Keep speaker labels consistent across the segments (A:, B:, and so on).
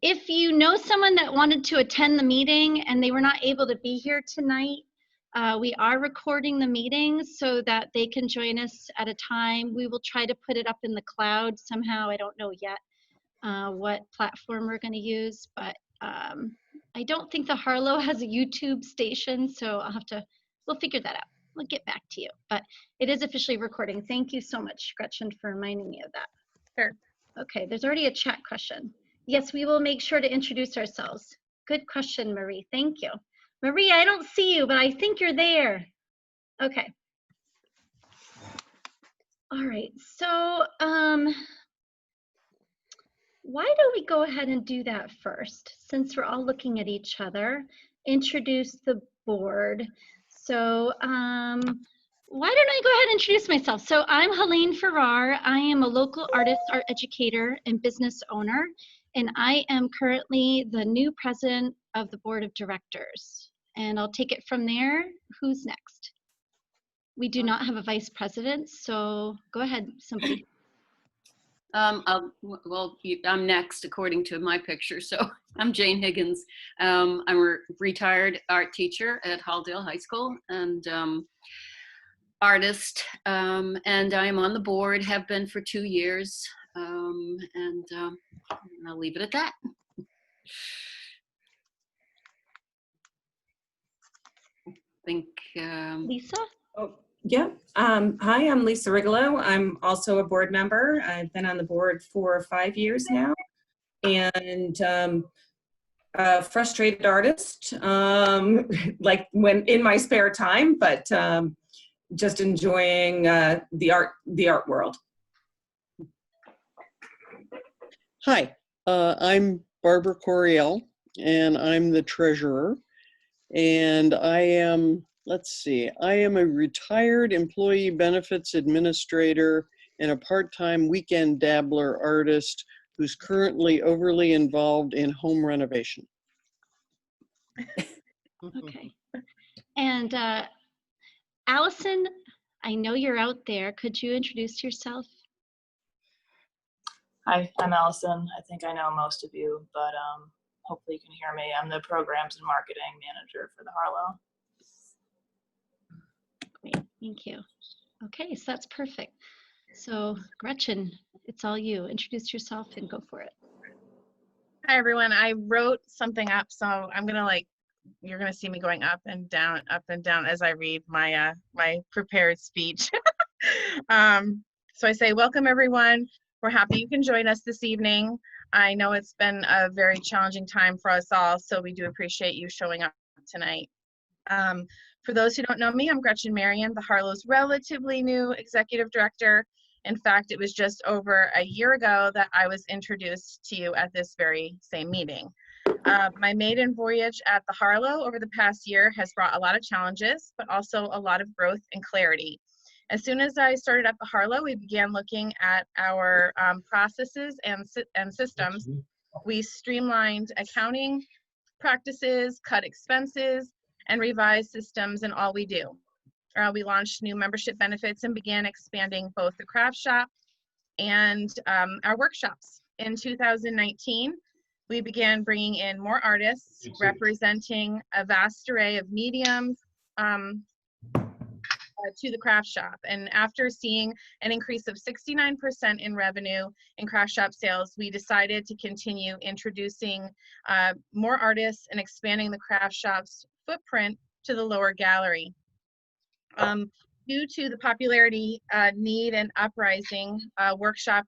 A: If you know someone that wanted to attend the meeting and they were not able to be here tonight, we are recording the meeting so that they can join us at a time. We will try to put it up in the cloud somehow. I don't know yet what platform we're going to use, but I don't think the Harlow has a YouTube station, so we'll figure that out. We'll get back to you, but it is officially recording. Thank you so much, Gretchen, for reminding me of that.
B: Sure.
A: Okay, there's already a chat question. Yes, we will make sure to introduce ourselves. Good question, Marie. Thank you. Marie, I don't see you, but I think you're there. Okay. All right, so why don't we go ahead and do that first, since we're all looking at each other, introduce the board. So why don't I go ahead and introduce myself? So I'm Helene Farrar. I am a local artist, art educator, and business owner, and I am currently the new president of the board of directors. And I'll take it from there. Who's next? We do not have a vice president, so go ahead, somebody.
C: I'm next according to my picture. So I'm Jane Higgins. I'm a retired art teacher at Halldale High School and artist. And I'm on the board, have been for 2 years. And I'll leave it at that. I think
A: Lisa?
D: Oh, yeah. Hi, I'm Lisa Rigolo. I'm also a board member. I've been on the board for 5 years now, and a frustrated artist, like when in my spare time, but just enjoying the art world.
E: Hi, I'm Barbara Coriel, and I'm the treasurer. And I am, I am a retired employee benefits administrator and a part-time weekend dabbler artist who's currently overly involved in home renovation.
A: Okay. And Allison, I know you're out there. Could you introduce yourself?
F: Hi, I'm Allison. I think I know most of you, but hopefully you can hear me. I'm the programs and marketing manager for the Harlow.
A: Great, thank you. Okay, so that's perfect. So Gretchen, it's all you. Introduce yourself and go for it.
B: Hi, everyone. I wrote something up, so I'm going to you're going to see me going up and down as I read my my prepared speech. So I say, welcome everyone. We're happy you can join us this evening. I know it's been a very challenging time for us all, so we do appreciate you showing up tonight. For those who don't know me, I'm Gretchen Marion, the Harlow's relatively new executive director. In fact, it was just over a year ago that I was introduced to you at this very same meeting. My maiden voyage at the Harlow over the past year has brought a lot of challenges, but also a lot of growth and clarity. As soon as I started at the Harlow, we began looking at our processes and systems. We streamlined accounting practices, cut expenses, and revised systems in all we do. We launched new membership benefits and began expanding both the craft shop and our workshops. In 2019, we began bringing in more artists representing a vast array of mediums to the craft shop. And after seeing an increase of 69% in revenue in craft shop sales, we decided to continue introducing more artists and expanding the craft shop's footprint to the lower gallery. Due to the popularity, need, and uprising workshop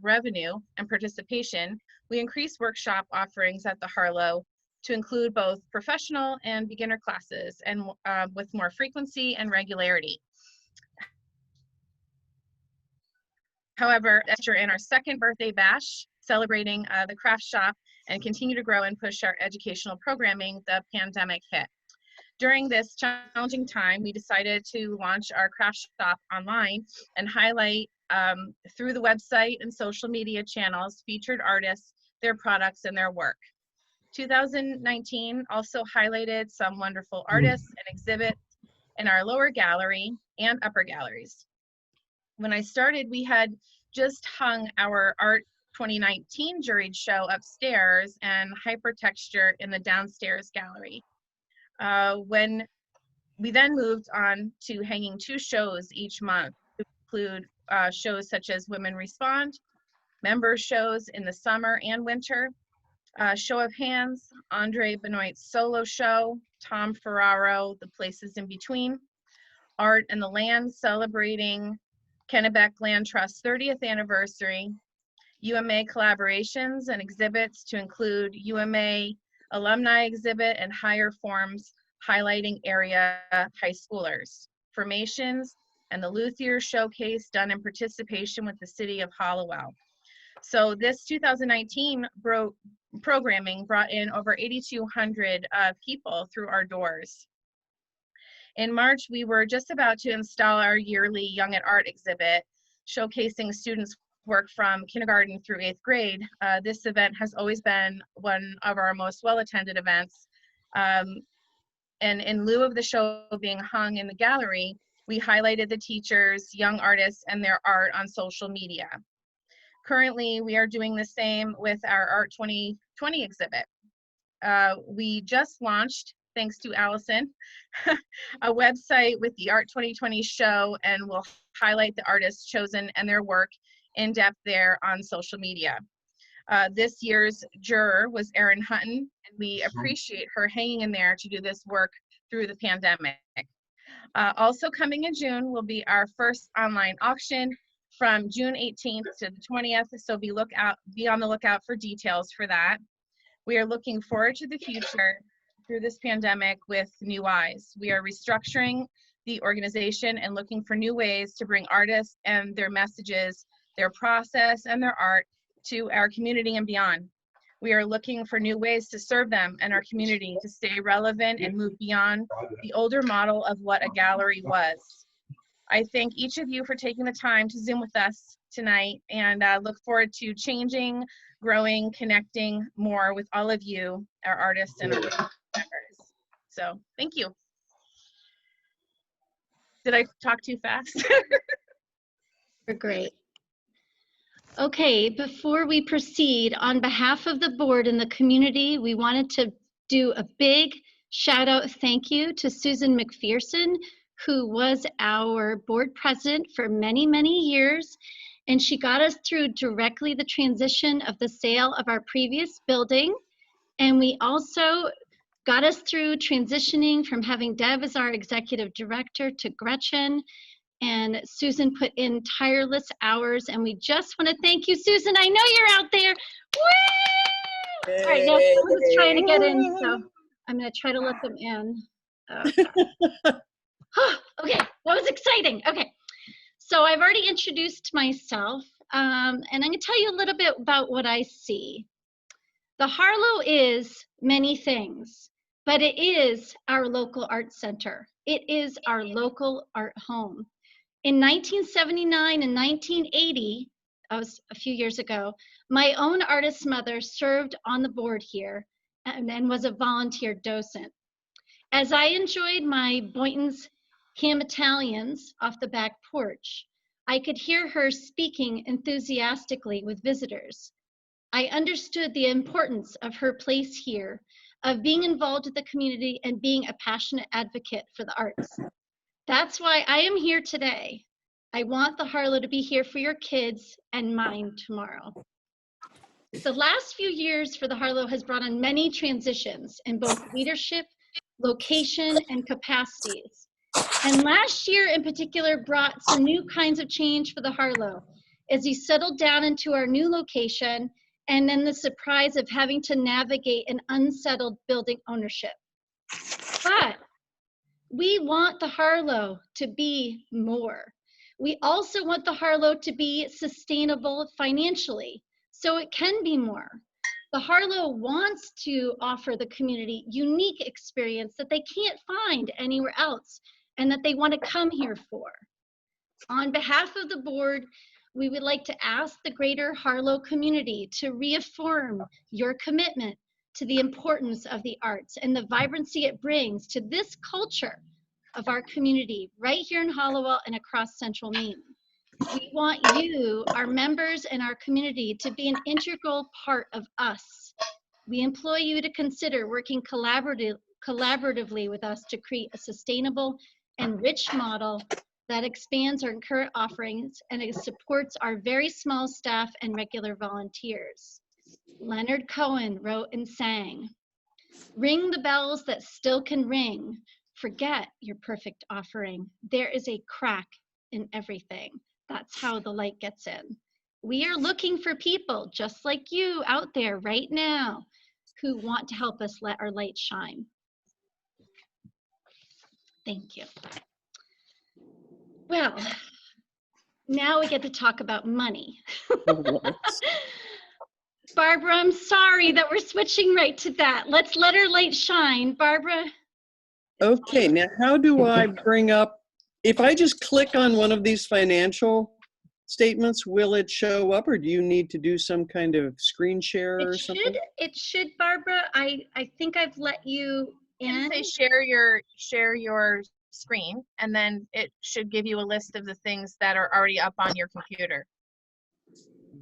B: revenue and participation, we increased workshop offerings at the Harlow to include both professional and beginner classes, and with more frequency and regularity. However, after in our second birthday bash, celebrating the craft shop and continue to grow and push our educational programming, the pandemic hit. During this challenging time, we decided to launch our craft shop online and highlight through the website and social media channels featured artists, their products, and their work. 2019 also highlighted some wonderful artists and exhibits in our lower gallery and upper galleries. When I started, we had just hung our Art 2019 juried show upstairs and hypertexture in the downstairs gallery. When we then moved on to hanging 2 shows each month to include shows such as Women Respond, member shows in the summer and winter, Show of Hands, Andre Benoit's solo show, Tom Ferraro, The Places in Between, Art and the Land celebrating Kennebec Land Trust's 30th anniversary, UMA collaborations and exhibits to include UMA alumni exhibit and higher forms highlighting area high schoolers, formations, and the Luthier Showcase done in participation with the city of Hollowell. So this 2019 programming brought in over 8,200 people through our doors. In March, we were just about to install our yearly Young at Art exhibit, showcasing students' work from kindergarten through 8th grade. This event has always been one of our most well-attended events. And in lieu of the show being hung in the gallery, we highlighted the teachers, young artists, and their art on social media. Currently, we are doing the same with our Art 2020 exhibit. We just launched, thanks to Allison, a website with the Art 2020 show, and we'll highlight the artists chosen and their work in depth there on social media. This year's juror was Erin Hutton, and we appreciate her hanging in there to do this work through the pandemic. Also coming in June will be our first online auction from June 18th to the 20th, so be on the lookout for details for that. We are looking forward to the future through this pandemic with new eyes. We are restructuring the organization and looking for new ways to bring artists and their messages, their process, and their art to our community and beyond. We are looking for new ways to serve them and our community to stay relevant and move beyond the older model of what a gallery was. I thank each of you for taking the time to Zoom with us tonight, and look forward to changing, growing, connecting more with all of you, our artists and our members. So thank you. Did I talk too fast?
A: You're great. Okay, before we proceed, on behalf of the board and the community, we wanted to do a big shout out thank you to Susan McPherson, who was our board president for many, many years. And she got us through directly the transition of the sale of our previous building. And we also got us through transitioning from having Deb as our executive director to Gretchen. And Susan put in tireless hours, and we just want to thank you, Susan. I know you're out there. Woo! All right, yes, someone is trying to get in, so I'm going to try to let them in. Okay. Okay, that was exciting. Okay, so I've already introduced myself, and I'm going to tell you a little bit about what I see. The Harlow is many things, but it is our local art center. It is our local art home. In 1979 and 1980, that was a few years ago, my own artist mother served on the board here and was a volunteer docent. As I enjoyed my Boynton's ham Italians off the back porch, I could hear her speaking enthusiastically with visitors. I understood the importance of her place here, of being involved with the community and being a passionate advocate for the arts. That's why I am here today. I want the Harlow to be here for your kids and mine tomorrow. The last few years for the Harlow has brought on many transitions in both leadership, location, and capacities. And last year in particular brought some new kinds of change for the Harlow as we settled down into our new location, and then the surprise of having to navigate an unsettled building ownership. But we want the Harlow to be more. We also want the Harlow to be sustainable financially, so it can be more. The Harlow wants to offer the community unique experience that they can't find anywhere else and that they want to come here for. On behalf of the board, we would like to ask the greater Harlow community to reaffirm your commitment to the importance of the arts and the vibrancy it brings to this culture of our community right here in Hollowell and across Central Maine. We want you, our members and our community, to be an integral part of us. We implore you to consider working collaboratively with us to create a sustainable and rich model that expands our current offerings and it supports our very small staff and regular volunteers. Leonard Cohen wrote and sang, "Ring the bells that still can ring. Forget your perfect offering. There is a crack in everything. That's how the light gets in." We are looking for people just like you out there right now who want to help us let our light shine. Thank you. Well, now we get to talk about money. Barbara, I'm sorry that we're switching right to that. Let's let our light shine. Barbara.
E: Okay, now how do I bring up, if I just click on one of these financial statements, will it show up, or do you need to do some kind of screen share or something?
A: It should, Barbara. I think I've let you in.
B: Say share your screen, and then it should give you a list of the things that are already up on your computer.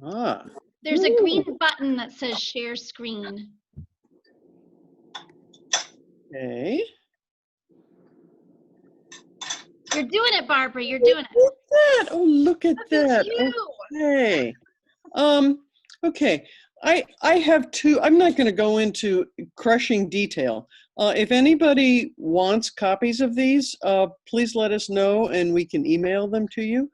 E: Ah.
A: There's a green button that says share screen.
E: Okay.
A: You're doing it, Barbara. You're doing it.
E: Look at that. Oh, look at
B: Look at
E: that.
B: you.
E: Okay. Okay. I have two. I'm not going to go into crushing detail. If anybody wants copies of these, please let us know and we can email them to you.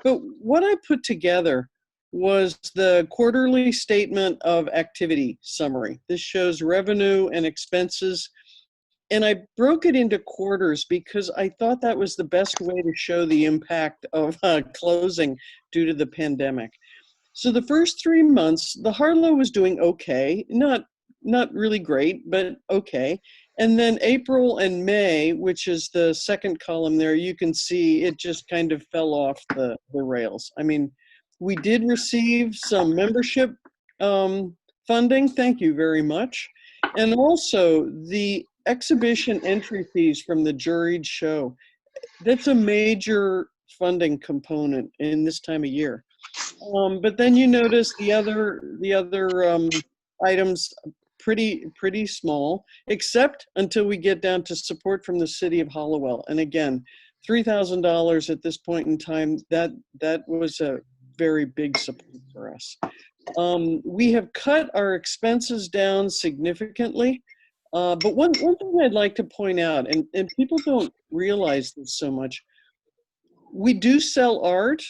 E: But what I put together was the quarterly statement of activity summary. This shows revenue and expenses. And I broke it into quarters because I thought that was the best way to show the impact of closing due to the pandemic. So the first 3 months, the Harlow was doing okay, not really great, but okay. And then April and May, which is the second column there, you can see it just kind of fell off the rails. I mean, we did receive some membership funding, thank you very much. And also the exhibition entry fees from the juried show. That's a major funding component in this time of year. But then you notice the other items pretty small, except until we get down to support from the city of Hallowell. And again, $3,000 at this point in time, that was a very big support for us. We have cut our expenses down significantly. But one thing I'd like to point out, and people don't realize this so much, we do sell art,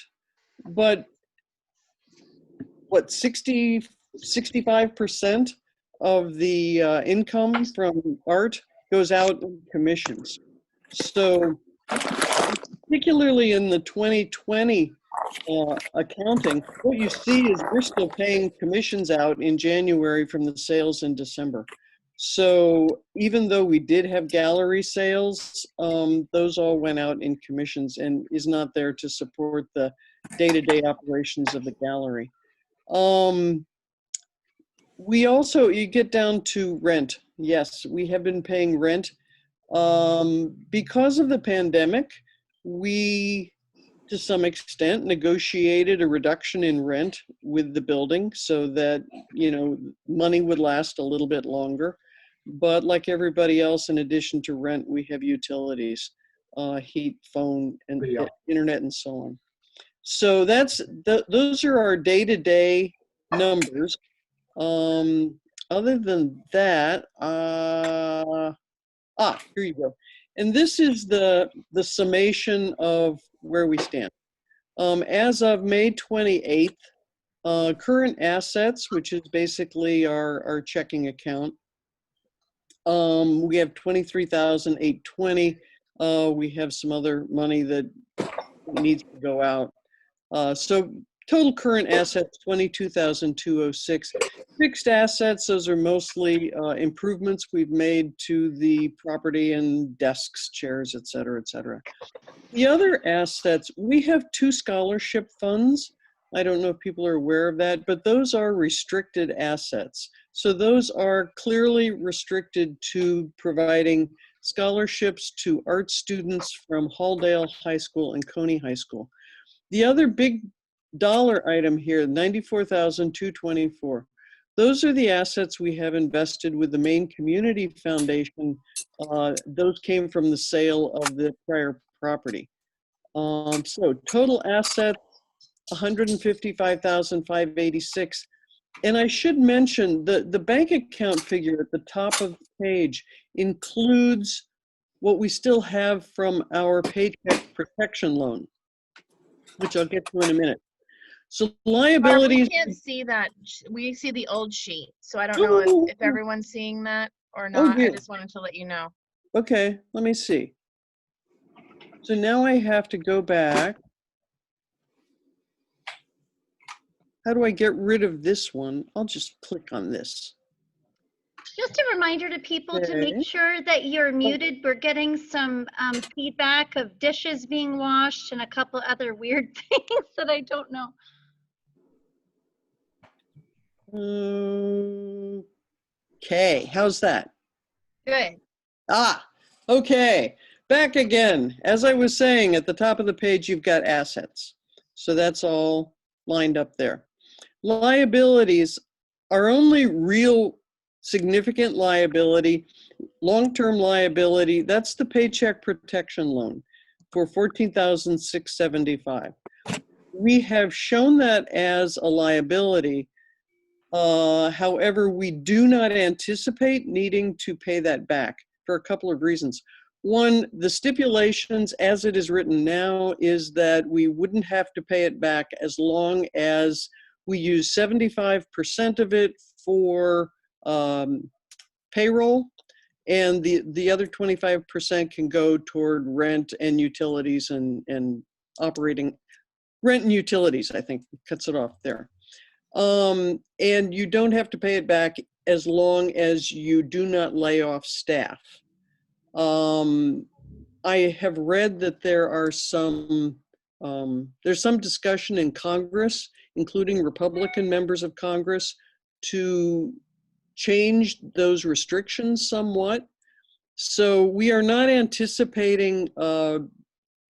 E: but what, 65% of the income from art goes out in commissions. So particularly in the 2020 accounting, what you see is we're still paying commissions out in January from the sales in December. So even though we did have gallery sales, those all went out in commissions and is not there to support the day-to-day operations of the gallery. We also, you get down to rent. Yes, we have been paying rent. Because of the pandemic, we, to some extent, negotiated a reduction in rent with the building so that, you know, money would last a little bit longer. But like everybody else, in addition to rent, we have utilities, heat, phone, and internet, and so on. So those are our day-to-day numbers. Other than that, here you go. And this is the summation of where we stand. As of May 28th, current assets, which is basically our checking account, we have $23,820. We have some other money that needs to go out. So total current assets, $22,206. Fixed assets, those are mostly improvements we've made to the property and desks, chairs, et cetera, et cetera. The other assets, we have 2 scholarship funds. I don't know if people are aware of that, but those are restricted assets. So those are clearly restricted to providing scholarships to art students from Halldale High School and Coney High School. The other big dollar item here, 94,224. Those are the assets we have invested with the Maine Community Foundation. Those came from the sale of the prior property. So total assets, 155,586. And I should mention the bank account figure at the top of the page includes what we still have from our paycheck protection loan, which I'll get to in a minute. So
B: Barb, we
E: liabilities.
B: can't see that. We see the old sheet. So I don't know if everyone's seeing that or not. I
E: good.
B: just wanted to let you know.
E: Okay, let me see. So now I have to go back. How do I get rid of this one? I'll just click on this.
A: Just a reminder to people to make
E: Okay.
A: sure that you're muted. We're getting some feedback of dishes being washed and a couple other weird things that I don't know.
E: Okay, how's that?
B: Good.
E: Okay, back again. As I was saying, at the top of the page, you've got assets. So that's all lined up there. Liabilities, our only real significant liability, long-term liability, that's the paycheck protection loan for $14,675. We have shown that as a liability. However, we do not anticipate needing to pay that back for a couple of reasons. One, the stipulations as it is written now is that we wouldn't have to pay it back as long as we use 75% of it for payroll, and the other 25% can go toward rent and utilities and operating. Rent and utilities, I think, cuts it off there. And you don't have to pay it back as long as you do not lay off staff. I have read that there are there's some discussion in Congress, including Republican members of Congress, to change those restrictions somewhat. So we are not anticipating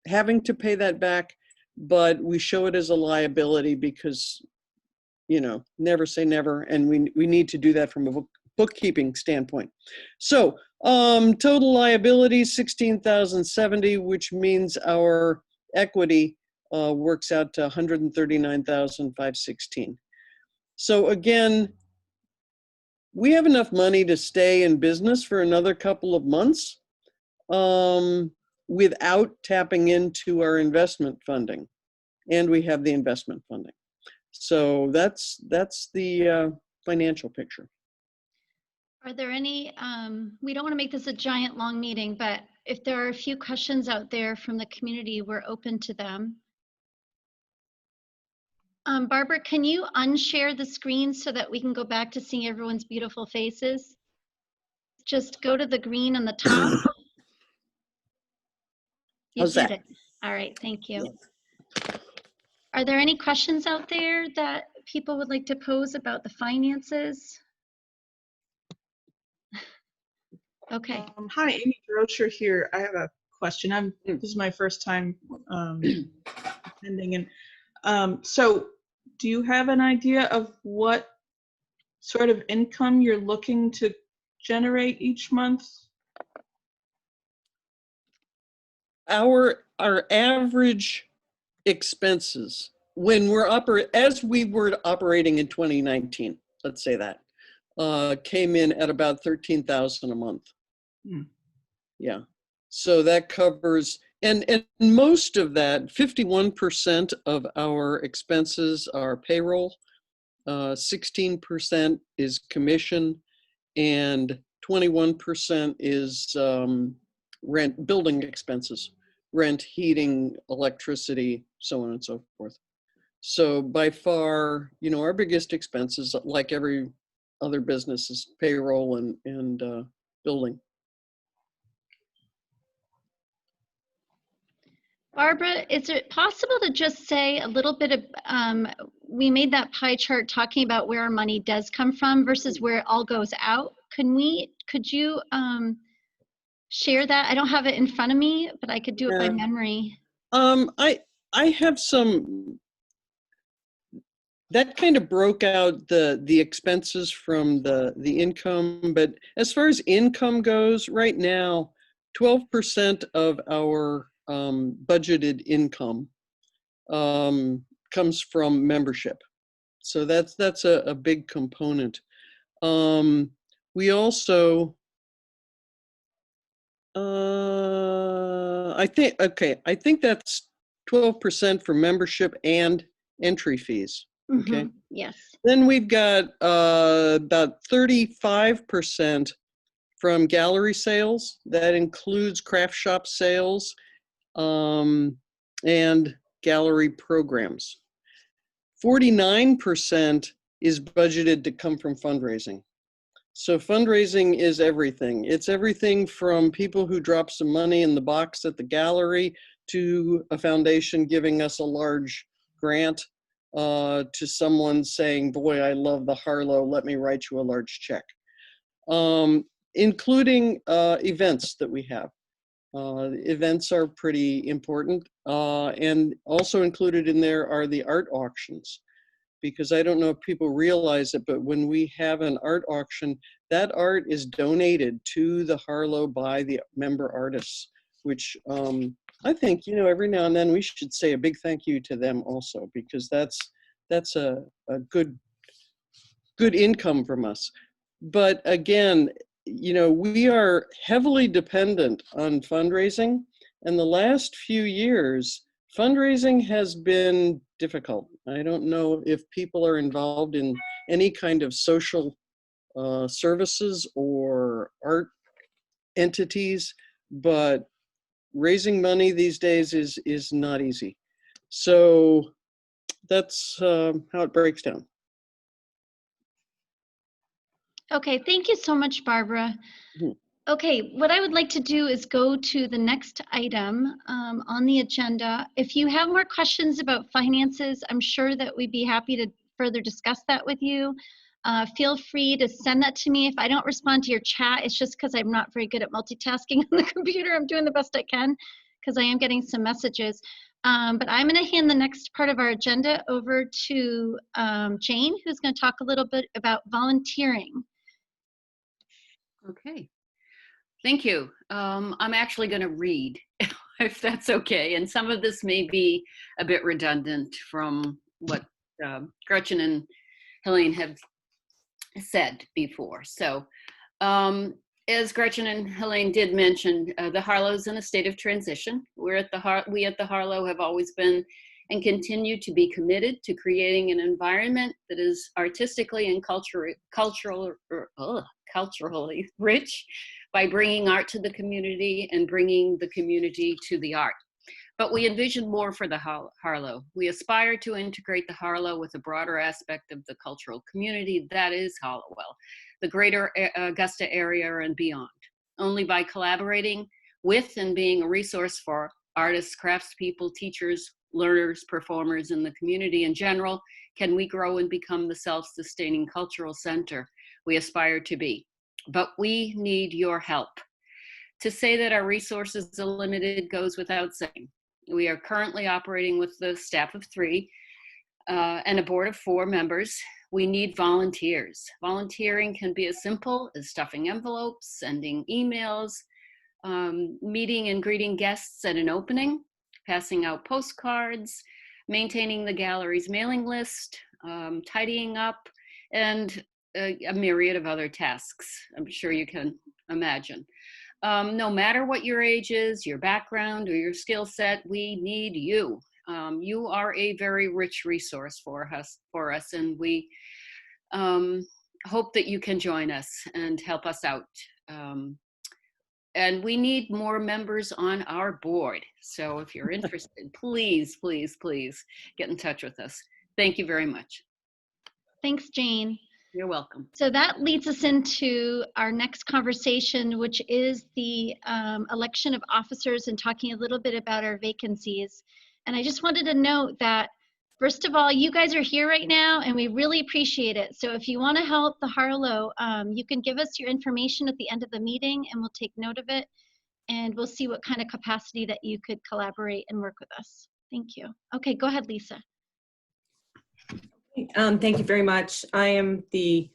E: having to pay that back, but we show it as a liability because, you know, never say never, and we need to do that from a bookkeeping standpoint. So total liabilities, 16,070, which means our equity works out to 139,516. So again, we have enough money to stay in business for another couple of months without tapping into our investment funding, and we have the investment funding. So that's the financial picture.
A: Are there any, we don't want to make this a giant long meeting, but if there are a few questions out there from the community, we're open to them. Barbara, can you unshare the screen so that we can go back to seeing everyone's beautiful faces? Just go to the green on the top. You
E: How's
A: did
E: that?
A: it. All right, thank you.
E: Yeah.
A: Are there any questions out there that people would like to pose about the finances? Okay.
G: Hi, Amy Grocer here. I have a question. This is my first time attending, and so do you have an idea of what sort of income you're looking to generate each month?
E: Our average expenses when we're as we were operating in 2019, let's say that, came in at about 13,000 a month. Yeah, so that covers, and most of that, 51% of our expenses are payroll, 16% is commission, and 21% is rent, building expenses, rent, heating, electricity, so on and so forth. So by far, you know, our biggest expenses, like every other business, is payroll and building.
A: Barbara, is it possible to just say a little bit of, we made that pie chart talking about where our money does come from versus where it all goes out. Could you share that? I don't have it in front of me, but I could do it by memory.
E: I have some, that kind of broke out the expenses from the income, but as far as income goes, right now, 12% of our budgeted income comes from membership. So that's a big component. We also, I think that's 12% for membership and entry fees. Okay.
A: Yes.
E: Then we've got about 35% from gallery sales. That includes craft shop sales and gallery programs. 49% is budgeted to come from fundraising. So fundraising is everything. It's everything from people who drop some money in the box at the gallery to a foundation giving us a large grant, to someone saying, boy, I love the Harlow, let me write you a large check. Including events that we have. Events are pretty important. And also included in there are the art auctions. Because I don't know if people realize it, but when we have an art auction, that art is donated to the Harlow by the member artists, which I think, you know, every now and then we should say a big thank you to them also, because that's a good income from us. But again, you know, we are heavily dependent on fundraising, and the last few years, fundraising has been difficult. I don't know if people are involved in any kind of social services or art entities, but raising money these days is not easy. So that's how it breaks down.
A: Okay, thank you so much, Barbara.
E: Mhm.
A: Okay, what I would like to do is go to the next item on the agenda. If you have more questions about finances, I'm sure that we'd be happy to further discuss that with you. Feel free to send that to me. If I don't respond to your chat, it's just because I'm not very good at multitasking on the computer. I'm doing the best I can because I am getting some messages. But I'm going to hand the next part of our agenda over to Jane, who's going to talk a little bit about volunteering.
C: Okay, thank you. I'm actually going to read, if that's okay. And some of this may be a bit redundant from what Gretchen and Helene have said before. So as Gretchen and Helene did mention, the Harlow's in a state of transition. We at the Harlow have always been and continue to be committed to creating an environment that is artistically and culturally rich by bringing art to the community and bringing the community to the art. But we envision more for the Harlow. We aspire to integrate the Harlow with a broader aspect of the cultural community that is Hallowell, the greater Augusta area and beyond. Only by collaborating with and being a resource for artists, craftspeople, teachers, learners, performers, and the community in general can we grow and become the self-sustaining cultural center we aspire to be. But we need your help. To say that our resources are limited goes without saying. We are currently operating with the staff of 3 and a board of 4 members. We need volunteers. Volunteering can be as simple as stuffing envelopes, sending emails, meeting and greeting guests at an opening, passing out postcards, maintaining the gallery's mailing list, tidying up, and a myriad of other tasks I'm sure you can imagine. No matter what your age is, your background, or your skill set, we need you. You are a very rich resource for us, and we hope that you can join us and help us out. And we need more members on our board. So if you're interested, please, please, please get in touch with us. Thank you very much.
A: Thanks, Jane.
C: You're welcome.
A: So that leads us into our next conversation, which is the election of officers and talking a little bit about our vacancies. And I just wanted to note that, first of all, you guys are here right now and we really appreciate it. So if you want to help the Harlow, you can give us your information at the end of the meeting and we'll take note of it. And we'll see what kind of capacity that you could collaborate and work with us. Thank you. Okay, go ahead, Lisa.
D: Thank you very much. I am the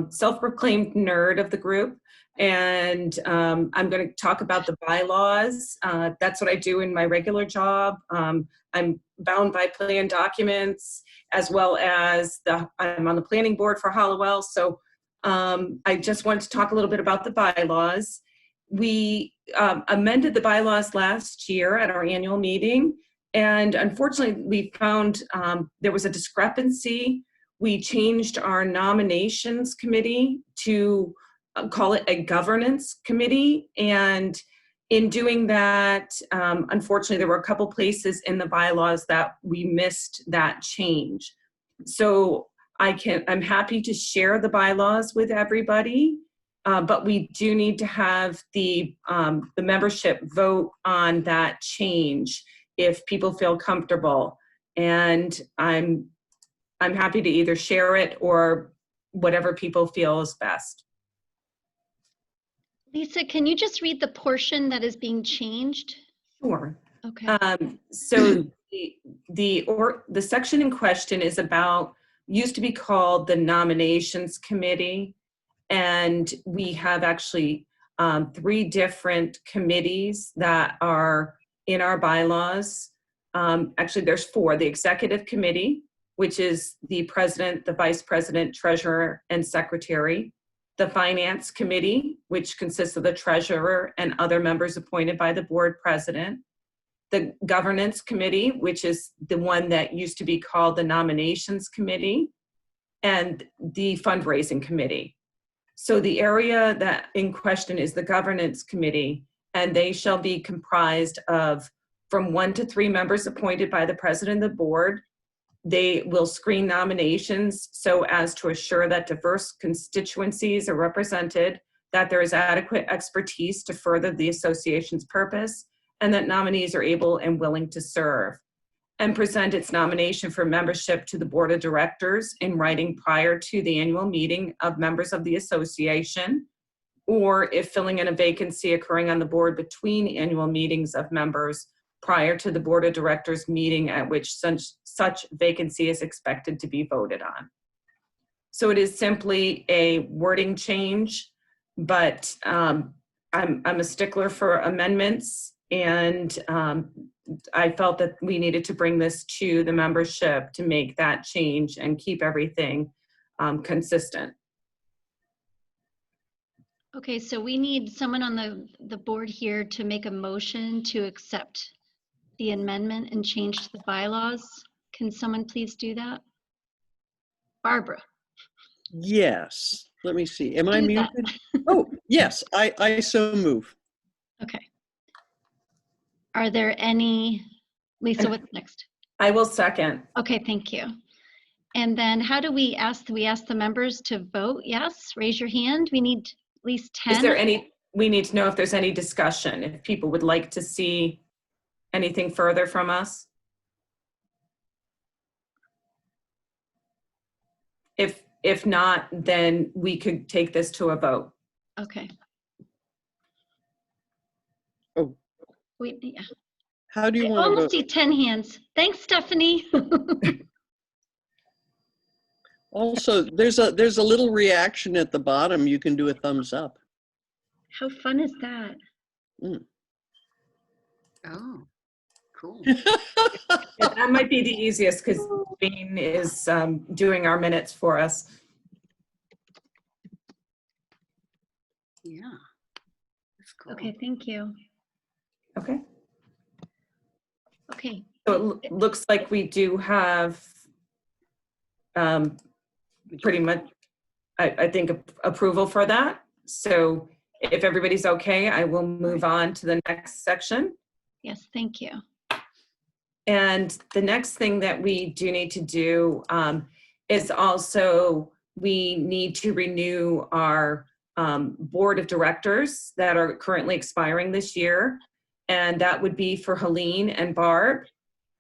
D: self-proclaimed nerd of the group, and I'm going to talk about the bylaws. That's what I do in my regular job. I'm bound by plan documents, as well as I'm on the planning board for Hollowell. So I just wanted to talk a little bit about the bylaws. We amended the bylaws last year at our annual meeting. And unfortunately, we found there was a discrepancy. We changed our nominations committee to call it a governance committee. And in doing that, unfortunately, there were a couple places in the bylaws that we missed that change. So I'm happy to share the bylaws with everybody, but we do need to have the membership vote on that change if people feel comfortable. And I'm happy to either share it or whatever people feel is best.
A: Lisa, can you just read the portion that is being changed?
D: Sure.
A: Okay.
D: So the section in question is about, used to be called the nominations committee. And we have actually 3 different committees that are in our bylaws. Actually, there's 4. The executive committee, which is the president, the vice president, treasurer, and secretary. The finance committee, which consists of the treasurer and other members appointed by the board president. The governance committee, which is the one that used to be called the nominations committee. And the fundraising committee. So the area that in question is the governance committee, and they shall be comprised of from 1 to 3 members appointed by the president of the board. They will screen nominations so as to assure that diverse constituencies are represented, that there is adequate expertise to further the association's purpose, and that nominees are able and willing to serve. And present its nomination for membership to the board of directors in writing prior to the annual meeting of members of the association, or if filling in a vacancy occurring on the board between annual meetings of members prior to the board of directors meeting at which such vacancy is expected to be voted on. So it is simply a wording change, but I'm a stickler for amendments, and I felt that we needed to bring this to the membership to make that change and keep everything consistent.
A: Okay, so we need someone on the board here to make a motion to accept the amendment and change the bylaws. Can someone please do that? Barbara.
E: Yes. Let me see. Am I
A: Do that.
E: muted? Oh, yes. I so move.
A: Okay. Are there any, Lisa, what's next?
D: I will second.
A: Okay, thank you. And then how do we ask the members to vote? Yes, raise your hand. We need at least 10.
D: Is there any, we need to know if there's any discussion, if people would like to see anything further from us. If not, then we could take this to a vote.
A: Okay.
E: Oh.
A: Wait, yeah.
E: How do you
A: I
E: want to
A: almost
E: vote?
A: see 10 hands. Thanks, Stephanie.
E: Also, there's a little reaction at the bottom. You can do a thumbs up.
A: How fun is that?
C: Oh, cool.
D: Yeah, that might be the easiest because Jane is doing our minutes for us.
C: Yeah, that's cool.
A: Okay, thank you.
D: Okay.
A: Okay.
D: So it looks like we do have pretty much, I think, approval for that. So if everybody's okay, I will move on to the next section.
A: Yes, thank you.
D: And the next thing that we do need to do is also we need to renew our board of directors that are currently expiring this year. And that would be for Helene and Barb.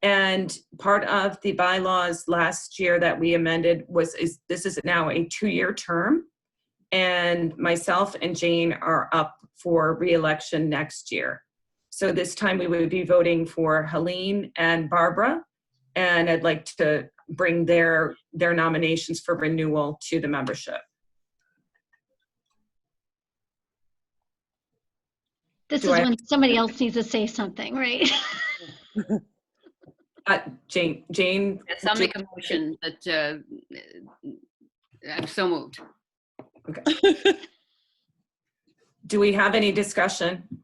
D: And part of the bylaws last year that we amended this is now a 2-year term. And myself and Jane are up for re-election next year. So this time we would be voting for Helene and Barbara, and I'd like to bring their nominations for renewal to the membership.
A: This
D: Do
A: is
D: I-
A: when somebody else needs to say something, right?
D: Jane,
C: Yes, I'll make a motion that I'm so moved.
D: do we have any discussion?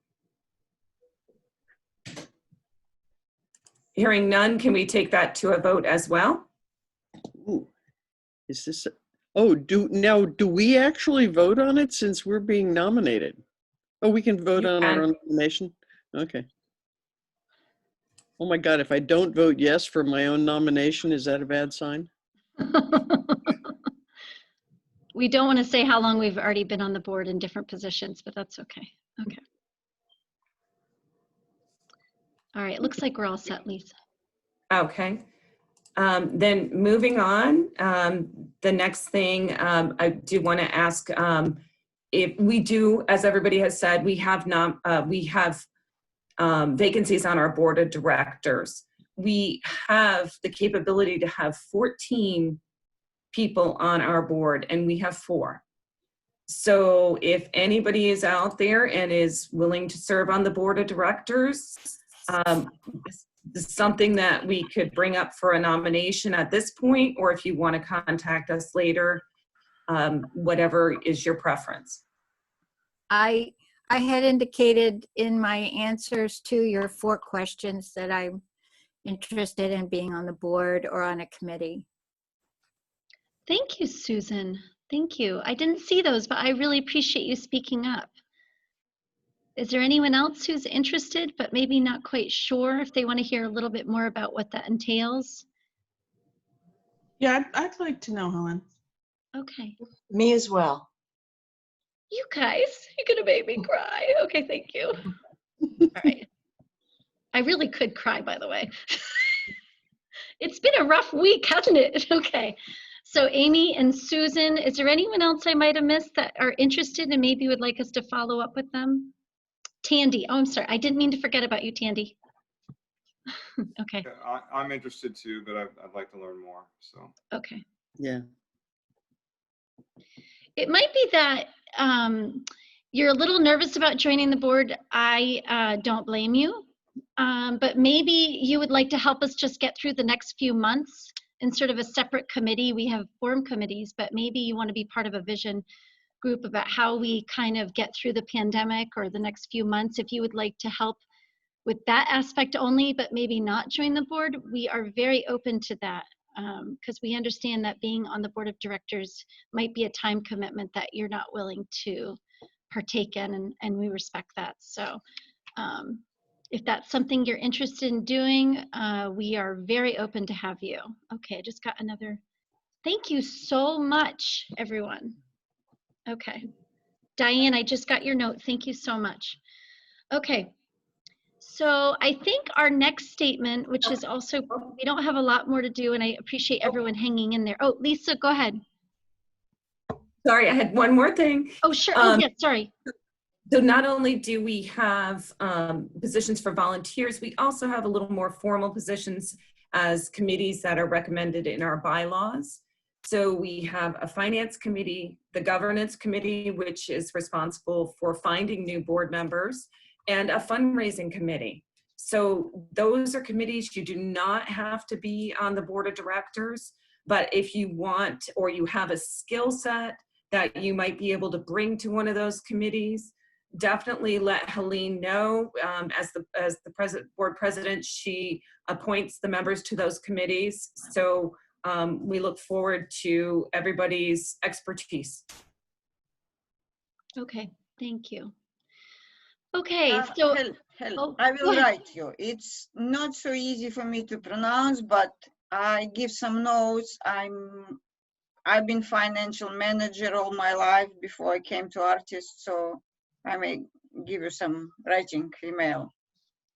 D: Hearing none, can we take that to a vote as well?
E: Ooh, is this, do we actually vote on it since we're being nominated? Oh, we can vote
D: You
E: on
D: can.
E: our own nomination? Okay. Oh my God, if I don't vote yes for my own nomination, is that a bad sign?
A: We don't want to say how long we've already been on the board in different positions, but that's okay. Okay. All right, looks like we're all set, Lisa.
D: Okay. Then moving on, the next thing I do want to ask, if we do, as everybody has said, we have vacancies on our board of directors. We have the capability to have 14 people on our board, and we have 4. So if anybody is out there and is willing to serve on the board of directors, this is something that we could bring up for a nomination at this point, or if you want to contact us later, whatever is your preference.
H: I had indicated in my answers to your 4 questions that I'm interested in being on the board or on a committee.
A: Thank you, Susan. Thank you. I didn't see those, but I really appreciate you speaking up. Is there anyone else who's interested, but maybe not quite sure if they want to hear a little bit more about what that entails?
G: Yeah, I'd like to know, Helen.
A: Okay.
I: Me as well.
A: You guys, you're gonna make me cry. Okay, thank you. All right. I really could cry, by the way. It's been a rough week, hasn't it? Okay. So Amy and Susan, is there anyone else I might have missed that are interested and maybe would like us to follow up with them? Tandy, oh, I'm sorry. I didn't mean to forget about you, Tandy. Okay,
J: Yeah, I'm interested too, but I'd like to learn more, so.
A: okay.
E: Yeah.
A: It might be that you're a little nervous about joining the board. I don't blame you. But maybe you would like to help us just get through the next few months in sort of a separate committee. We have form committees, but maybe you want to be part of a vision group about how we kind of get through the pandemic or the next few months. If you would like to help with that aspect only, but maybe not join the board, we are very open to that because we understand that being on the board of directors might be a time commitment that you're not willing to partake in, and we respect that. So if that's something you're interested in doing, we are very open to have you. Okay, I just got another. Thank you so much, everyone. Okay. Diane, I just got your note. Thank you so much. Okay. So I think our next statement, which is also, we don't have a lot more to do, and I appreciate everyone hanging in there. Oh, Lisa, go ahead.
D: Sorry, I had one more thing.
A: Oh, sure. Oh, yeah, sorry.
D: So not only do we have positions for volunteers, we also have a little more formal positions as committees that are recommended in our bylaws. So we have a finance committee, the governance committee, which is responsible for finding new board members, and a fundraising committee. So those are committees you do not have to be on the board of directors, but if you want or you have a skill set that you might be able to bring to one of those committees, definitely let Helene know. As the board president, she appoints the members to those committees. So we look forward to everybody's expertise.
A: Okay, thank you. Okay, so oh,
I: I will
A: go ahead.
I: write you. It's not so easy for me to pronounce, but I give some notes. I've been financial manager all my life before I came to artist, so I may give you some writing email.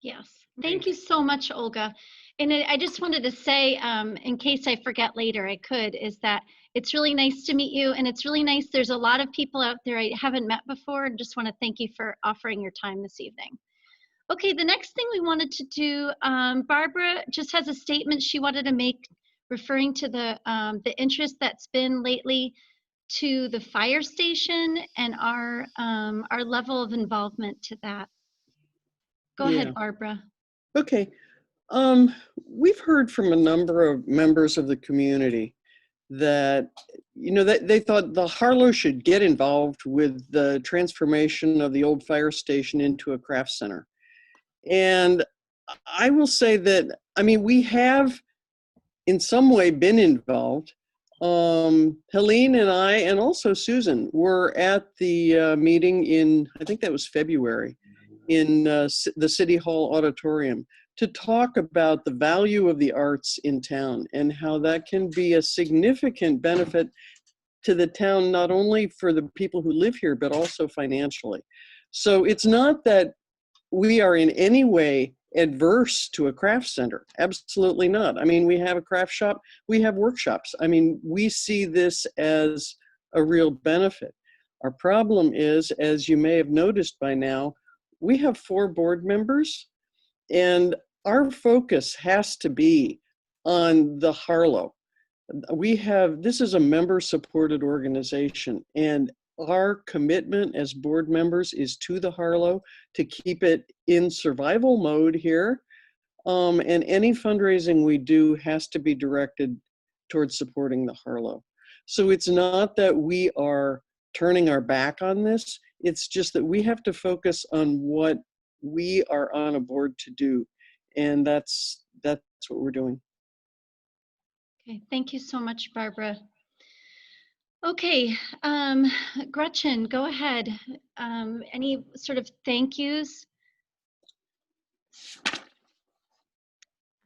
A: Yes, thank you so much, Olga. And I just wanted to say, in case I forget later, I could, is that it's really nice to meet you, and it's really nice. There's a lot of people out there I haven't met before, and just want to thank you for offering your time this evening. Okay, the next thing we wanted to do, Barbara just has a statement she wanted to make referring to the interest that's been lately to the fire station and our level of involvement to that. Go
E: Yeah.
A: ahead, Barbara.
E: Okay. We've heard from a number of members of the community that, you know, that they thought the Harlow should get involved with the transformation of the old fire station into a craft center. And I will say that, I mean, we have in some way been involved. Helene and I, and also Susan, were at the meeting in, I think that was February, in the City Hall auditorium to talk about the value of the arts in town and how that can be a significant benefit to the town, not only for the people who live here, but also financially. So it's not that we are in any way adverse to a craft center. Absolutely not. I mean, we have a craft shop, we have workshops. I mean, we see this as a real benefit. Our problem is, as you may have noticed by now, we have 4 board members, and our focus has to be on the Harlow. This is a member-supported organization, and our commitment as board members is to the Harlow to keep it in survival mode here. And any fundraising we do has to be directed towards supporting the Harlow. So it's not that we are turning our back on this. It's just that we have to focus on what we are on a board to do. And that's what we're doing.
A: Okay, thank you so much, Barbara. Okay, Gretchen, go ahead. Any sort of thank yous?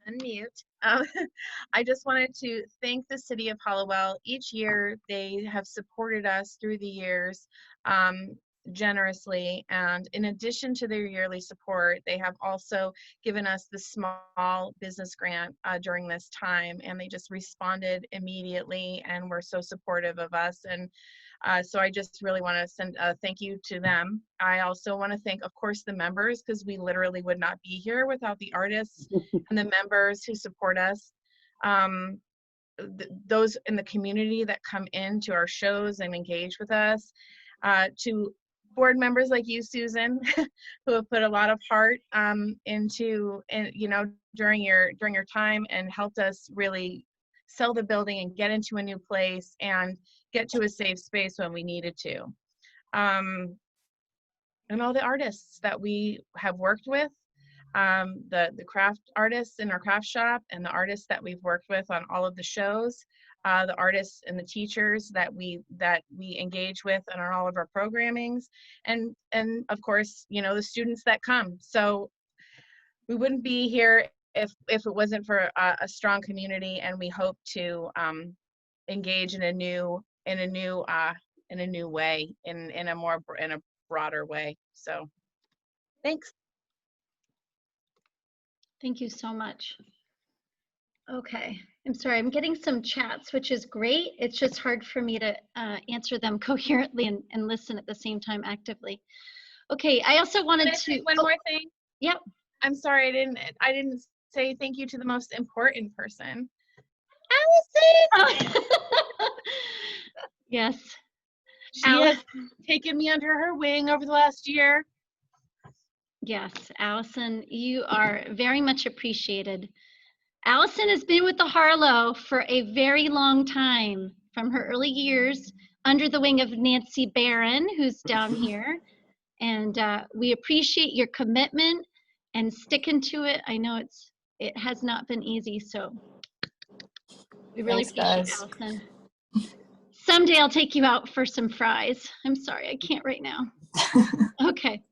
B: Unmute. I just wanted to thank the city of Hallowell. Each year they have supported us through the years generously, and in addition to their yearly support, they have also given us the small business grant during this time, and they just responded immediately and were so supportive of us. And so I just really want to send a thank you to them. I also want to thank, of course, the members, because we literally would not be here without the artists and the members who support us. Those in the community that come into our shows and engage with us. To board members like you, Susan, who have put a lot of heart into, you know, during your time and helped us really sell the building and get into a new place and get to a safe space when we needed to. And all the artists that we have worked with, the craft artists in our craft shop, and the artists that we've worked with on all of the shows, the artists and the teachers that we engage with on all of our programmings, and of course, you know, the students that come. So we wouldn't be here if it wasn't for a strong community, and we hope to engage in a new way, in a broader way. So thanks.
A: Thank you so much. Okay, I'm sorry, I'm getting some chats, which is great. It's just hard for me to answer them coherently and listen at the same time actively. Okay, I also wanted to.
B: One more thing.
A: Yep.
B: I'm sorry, I didn't say thank you to the most important person.
A: Allison! Oh. Yes.
B: She has taken me under her wing over the last year.
A: Yes, Allison, you are very much appreciated. Allison has been with the Harlow for a very long time, from her early years under the wing of Nancy Barron, who's down here. And we appreciate your commitment and sticking to it. I know it has not been easy, so we really appreciate it, Allison. Someday I'll take you out for some fries. I'm sorry, I can't right now. Okay.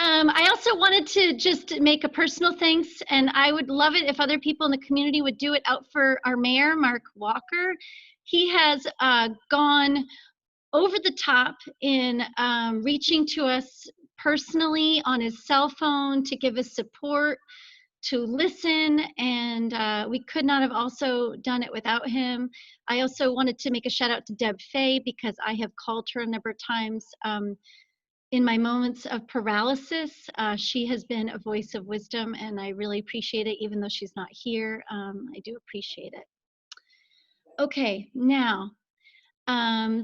A: I also wanted to just make a personal thanks, and I would love it if other people in the community would do it out for our mayor, Mark Walker. He has gone over the top in reaching to us personally on his cell phone to give us support, to listen, and we could not have also done it without him. I also wanted to make a shout out to Deb Fay, because I have called her a number of times in my moments of paralysis, she has been a voice of wisdom, and I really appreciate it, even though she's not here. I do appreciate it. Okay, now,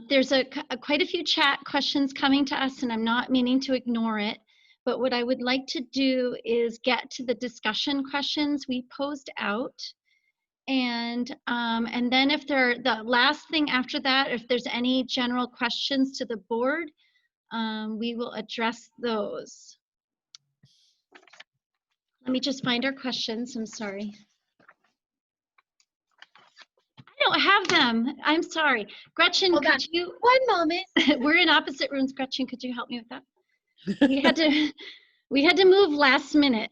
A: there's quite a few chat questions coming to us, and I'm not meaning to ignore it, but what I would like to do is get to the discussion questions we posed out. And then if the last thing after that, if there's any general questions to the board, we will address those. Let me just find our questions. I'm sorry. I don't have them. I'm sorry. Gretchen,
H: Hold on.
A: could you?
H: One moment.
A: We're in opposite rooms. Gretchen, could you help me with that? We had to move last minute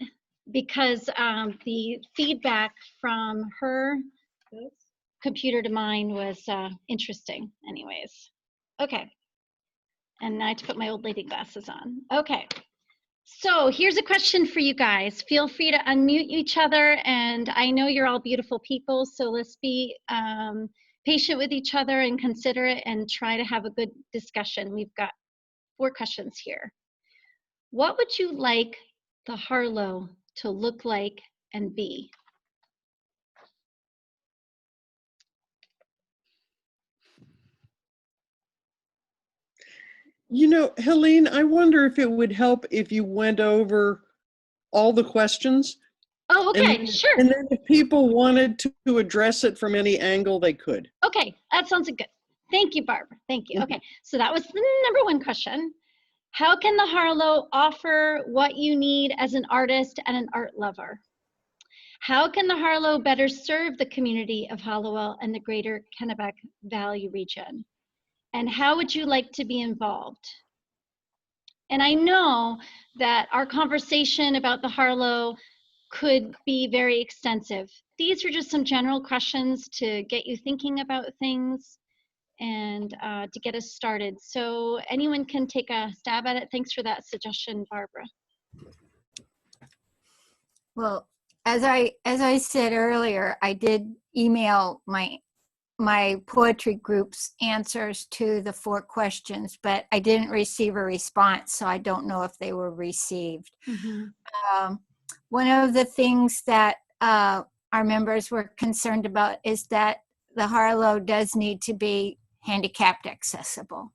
A: because the feedback from her computer to mine was interesting. Anyways, okay. And now I have to put my old lady glasses on. Okay. So here's a question for you guys. Feel free to unmute each other, and I know you're all beautiful people, so let's be patient with each other and considerate and try to have a good discussion. We've got 4 questions here. What would you like the Harlow to look like and be?
E: You know, Helene, I wonder if it would help if you went over all the questions.
A: Oh, okay,
E: and,
A: sure.
E: And then if people wanted to address it from any angle, they could.
A: Okay, that sounds good. Thank you, Barbara. Thank you. Okay, so that was the number 1 question. How can the Harlow offer what you need as an artist and an art lover? How can the Harlow better serve the community of Hallowell and the greater Kennebec Valley region? And how would you like to be involved? And I know that our conversation about the Harlow could be very extensive. These are just some general questions to get you thinking about things and to get us started. So anyone can take a stab at it. Thanks for that suggestion, Barbara.
H: Well, as I said earlier, I did email my poetry group's answers to the 4 questions, but I didn't receive a response, so I don't know if they were received. Mm-hmm. One of the things that our members were concerned about is that the Harlow does need to be handicapped accessible.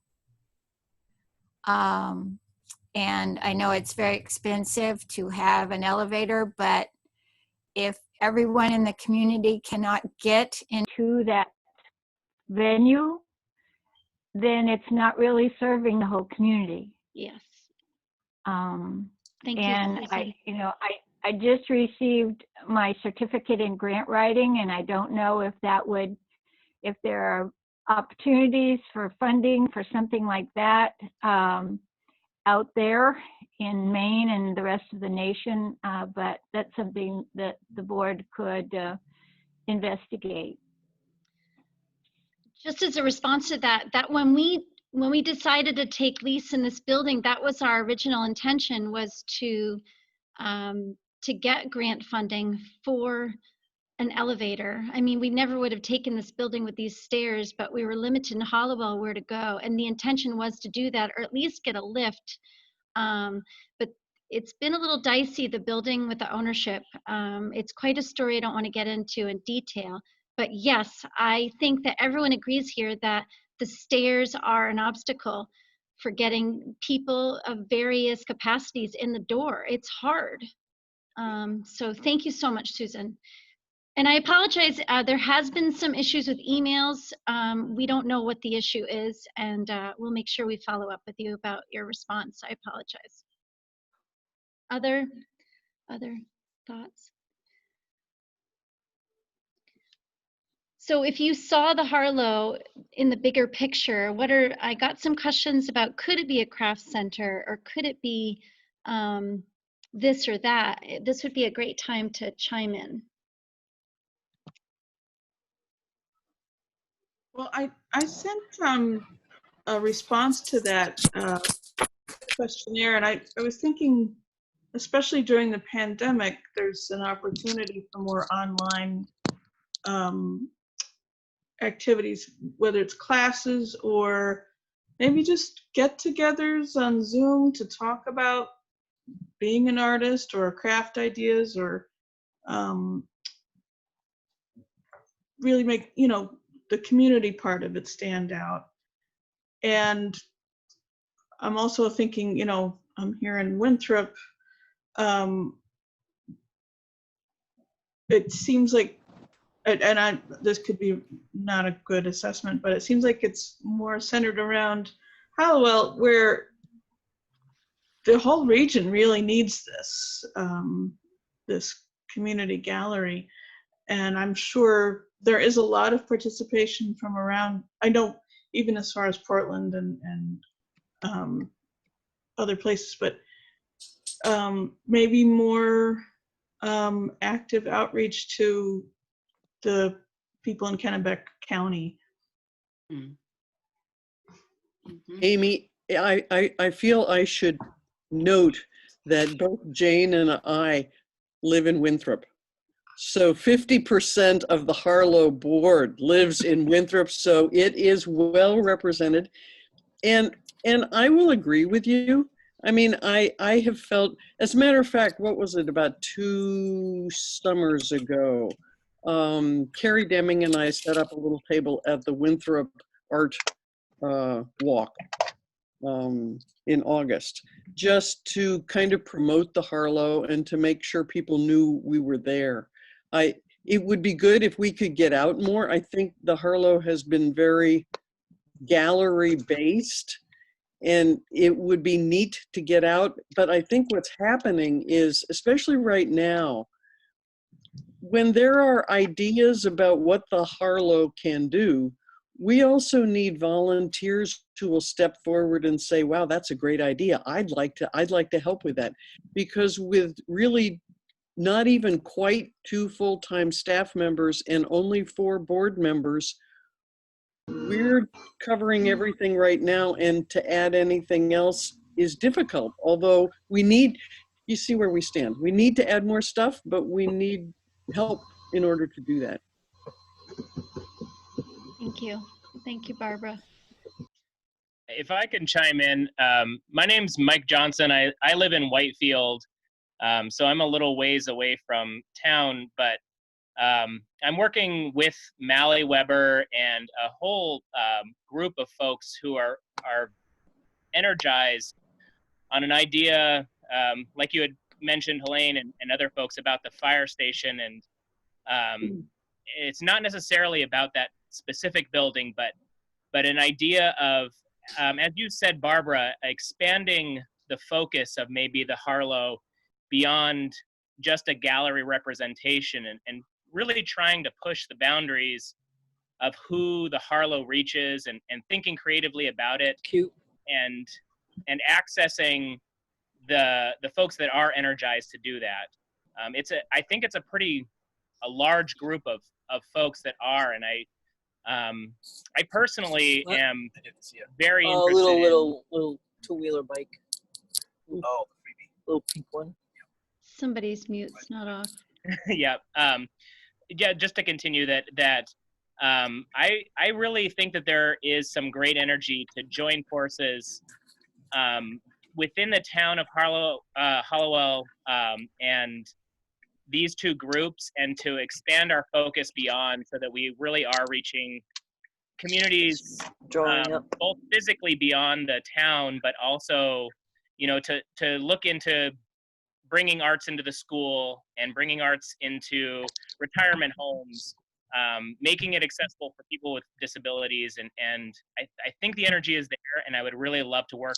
H: And I know it's very expensive to have an elevator, but if everyone in the community cannot get into that venue, then it's not really serving the whole community.
A: Yes.
H: Thank
A: you.
H: And I just received my certificate in grant writing, and I don't know if if there are opportunities for funding for something like that out there in Maine and the rest of the nation, but that's something that the board could investigate.
A: Just as a response to that when we decided to take lease in this building, that was our original intention, was to get grant funding for an elevator. I mean, we never would have taken this building with these stairs, but we were limited in Hallowell where to go. And the intention was to do that, or at least get a lift. But it's been a little dicey, the building with the ownership. It's quite a story I don't want to get into in detail. But yes, I think that everyone agrees here that the stairs are an obstacle for getting people of various capacities in the door. It's hard. So thank you so much, Susan. And I apologize, there has been some issues with emails. We don't know what the issue is, and we'll make sure we follow up with you about your response. I apologize. Other thoughts? So if you saw the Harlow in the bigger picture, I got some questions about, could it be a craft center, or could it be this or that? This would be a great time to chime in.
G: Well, I sent a response to that questionnaire, and I was thinking, especially during the pandemic, there's an opportunity for more online activities, whether it's classes or maybe just get-togethers on Zoom to talk about being an artist or craft ideas, or really make, the community part of it stand out. And I'm also thinking, I'm here in Winthrop. It seems like, this could be not a good assessment, but it seems like it's more centered around Hallowell, where the whole region really needs this, this community gallery. And I'm sure there is a lot of participation from around, I know even as far as Portland and other places, but maybe more active outreach to the people in Kennebec County.
E: Amy, I feel I should note that both Jane and I live in Winthrop. So 50% of the Harlow board lives in Winthrop, so it is well represented. And I will agree with you. I mean, I have felt, as a matter of fact, what was it, about 2 summers ago, Carrie Deming and I set up a little table at the Winthrop Art Walk in August, just to kind of promote the Harlow and to make sure people knew we were there. It would be good if we could get out more. I think the Harlow has been very gallery based, and it would be neat to get out. But I think what's happening is, especially right now, when there are ideas about what the Harlow can do, we also need volunteers who will step forward and say, wow, that's a great idea. I'd like to help with that. Because with really not even quite 2 full-time staff members and only 4 board members, we're covering everything right now, and to add anything else is difficult. Although we need, you see where we stand. We need to add more stuff, but we need help in order to do that.
A: Thank you. Thank you, Barbara.
K: If I can chime in, my name's Mike Johnson. I live in Whitefield, so I'm a little ways away from town, but I'm working with Mally Weber and a whole group of folks who are energized on an idea, like you had mentioned, Helene, and other folks, about the fire station. And it's not necessarily about that specific building, but an idea of, as you said, Barbara, expanding the focus of maybe the Harlow beyond just a gallery representation, and really trying to push the boundaries of who the Harlow reaches, and thinking creatively about it.
L: Cute.
K: And accessing the folks that are energized to do that. I think it's a large group of folks that are, and I personally am very interested
L: little two-wheeler bike. Oh, the freebie. Little pink one.
A: Somebody's mute's not off.
K: Yeah. Yeah, just to continue that I really think that there is some great energy to join forces within the town of Hallowell, and these 2 groups, and to expand our focus beyond, so that we really are reaching communities, both physically beyond the town, but also, to look into bringing arts into the school and bringing arts into retirement homes, making it accessible for people with disabilities. And I think the energy is there, and I would really love to work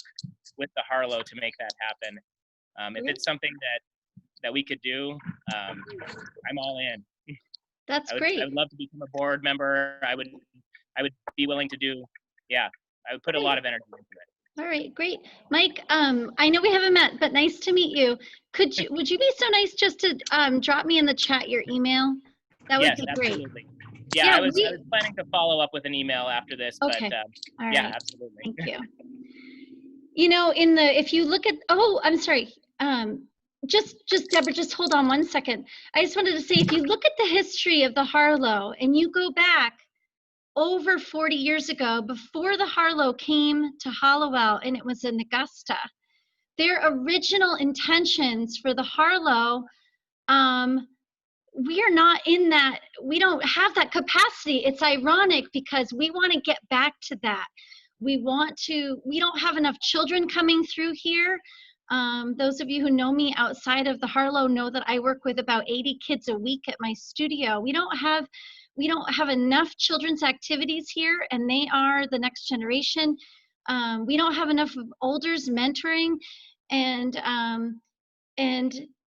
K: with the Harlow to make that happen. If it's something that we could do, I'm all in.
A: That's great.
K: I would love to become a board member. I would be willing to do, I would put a lot of energy into it.
A: All right, great. Mike, I know we haven't met, but nice to meet you. Would you be so nice just to drop me in the chat your email? That would be great.
K: Absolutely. Yeah, I was planning to follow up with an email after this,
A: okay.
K: But
A: all right.
K: Yeah, absolutely.
A: Thank you. If you look at, I'm sorry. Just Deborah, just hold on one second. I just wanted to say, if you look at the history of the Harlow and you go back over 40 years ago, before the Harlow came to Hollowell, and it was in Augusta. Their original intentions for the Harlow, we are not in that, we don't have that capacity. It's ironic because we want to get back to that. We don't have enough children coming through here. Those of you who know me outside of the Harlow know that I work with about 80 kids a week at my studio. We don't have enough children's activities here, and they are the next generation. We don't have enough of olders mentoring, and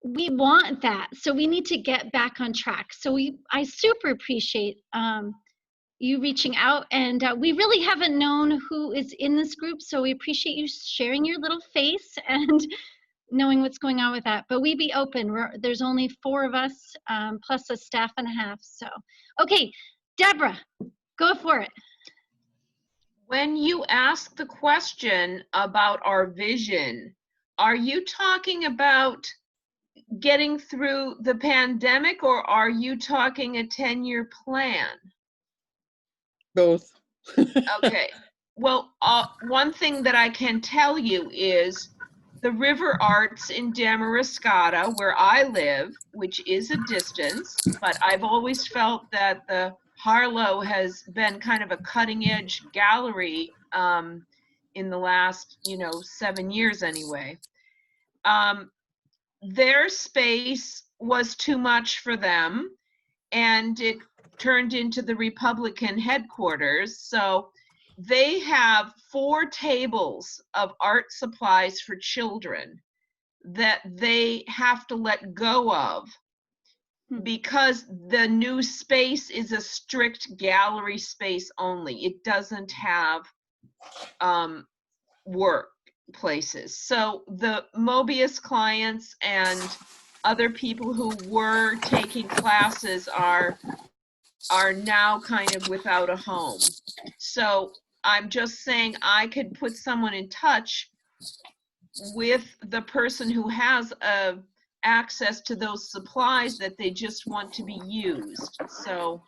A: we want that. So we need to get back on track. So I super appreciate you reaching out, and we really haven't known who is in this group, so we appreciate you sharing your little face and knowing what's going on with that. But we be open. There's only 4 of us, plus a staff and a half. So, okay, Deborah, go for it.
M: When you ask the question about our vision, are you talking about getting through the pandemic, or are you talking a 10-year plan?
E: Both.
M: Okay. Well, one thing that I can tell you is the River Arts in Damariscotta, where I live, which is a distance, but I've always felt that the Harlow has been kind of a cutting edge gallery in the last, 7 years anyway. Their space was too much for them, and it turned into the Republican headquarters. So they have 4 tables of art supplies for children that they have to let go of because the new space is a strict gallery space only. It doesn't have work places. So the Mobius clients and other people who were taking classes are now kind of without a home. So I'm just saying I could put someone in touch with the person who has access to those supplies that they just want to be used. So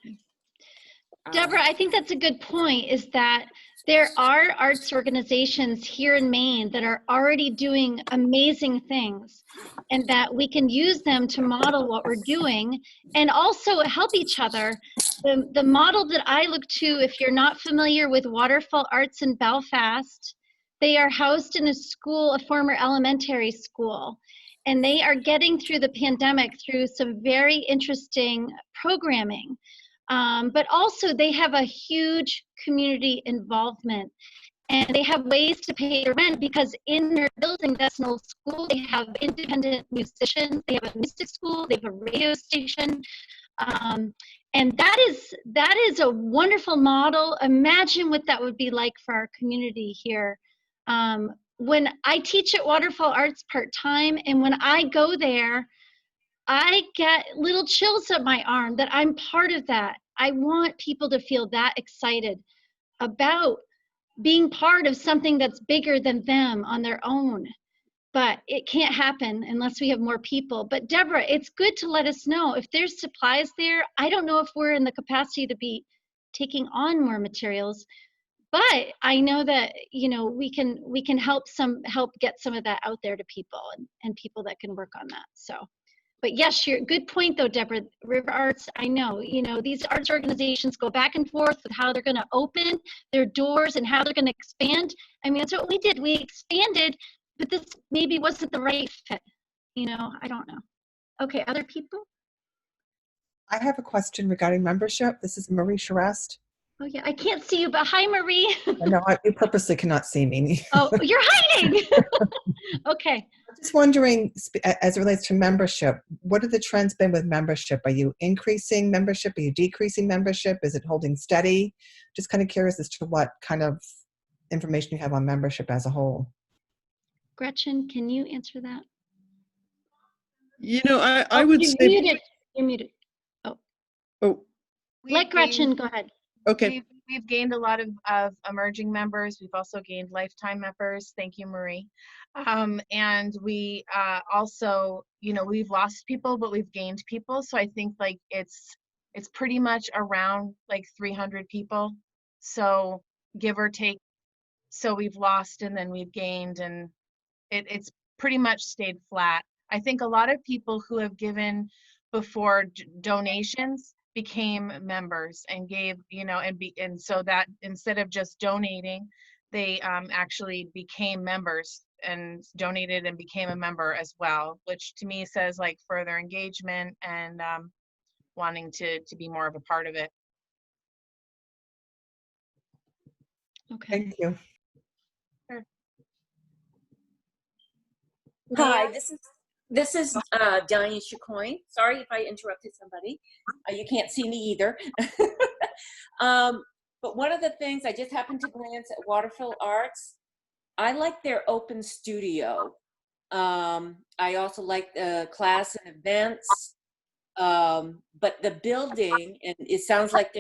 A: Deborah, I think that's a good point, is that there are arts organizations here in Maine that are already doing amazing things, and that we can use them to model what we're doing and also help each other. The model that I look to, if you're not familiar with Waterfall Arts in Belfast, they are housed in a school, a former elementary school, and they are getting through the pandemic through some very interesting programming. But also they have a huge community involvement, and they have ways to pay their rent because in their building, that's an old school, they have independent musicians, they have a music school, they have a radio station. And that is a wonderful model. Imagine what that would be like for our community here. When I teach at Waterfall Arts part-time, and when I go there, I get little chills up my arm that I'm part of that. I want people to feel that excited about being part of something that's bigger than them on their own. But it can't happen unless we have more people. But Deborah, it's good to let us know if there's supplies there. I don't know if we're in the capacity to be taking on more materials, but I know that we can help get some of that out there to people, and people that can work on that. So. But yes, good point though, Deborah. River Arts, I know, these arts organizations go back and forth with how they're going to open their doors and how they're going to expand. I mean, that's what we did. We expanded, but this maybe wasn't the right fit. I don't know. Okay, other people?
N: I have a question regarding membership. This is Marie Charest.
A: Oh yeah, I can't see you, but hi, Marie.
N: No, you purposely cannot see me.
A: Oh, you're hiding. Okay.
N: I'm just wondering, as it relates to membership, what have the trends been with membership? Are you increasing membership? Are you decreasing membership? Is it holding steady? Just kind of curious as to what kind of information you have on membership as a whole.
A: Gretchen, can you answer that?
E: I would say.
A: You're muted.
E: Oh.
A: Let Gretchen go ahead.
E: Okay.
B: We've gained a lot of emerging members. We've also gained lifetime members. Thank you, Marie. And we also, we've lost people, but we've gained people. So I think it's it's pretty much around like 300 people. So give or take. So we've lost and then we've gained, and it's pretty much stayed flat. I think a lot of people who have given before donations became members and gave, and so that instead of just donating, they actually became members and donated and became a member as well, which to me says like further engagement and wanting to be more of a part of it.
A: Okay.
N: Thank you.
B: Sure.
O: Hi, this is Diane Chacoin. Sorry if I interrupted somebody. You can't see me either. But one of the things, I just happened to glance at Waterfill Arts. I like their open studio. I also like the class and events. But the building, and it sounds like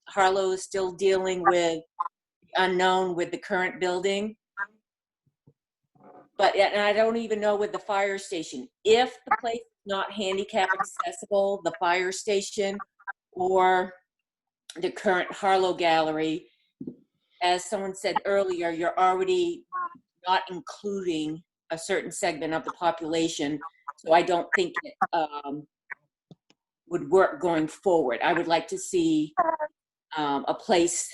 O: Harlow is still dealing with the unknown with the current building. But, and I don't even know with the fire station, if the place is not handicap accessible, the fire station or the current Harlow Gallery, as someone said earlier, you're already not including a certain segment of the population. So I don't think it would work going forward. I would like to see a place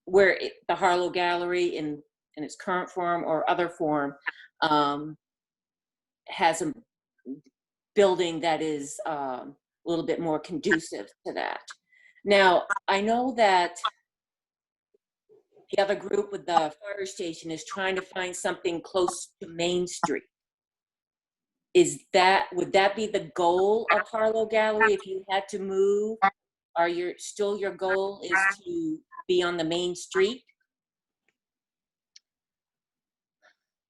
O: where the Harlow Gallery in its current form or other form has a building that is a little bit more conducive to that. Now, I know that the other group with the fire station is trying to find something close to Main Street. Would that be the goal of Harlow Gallery if you had to move? Your goal is to be on the main street?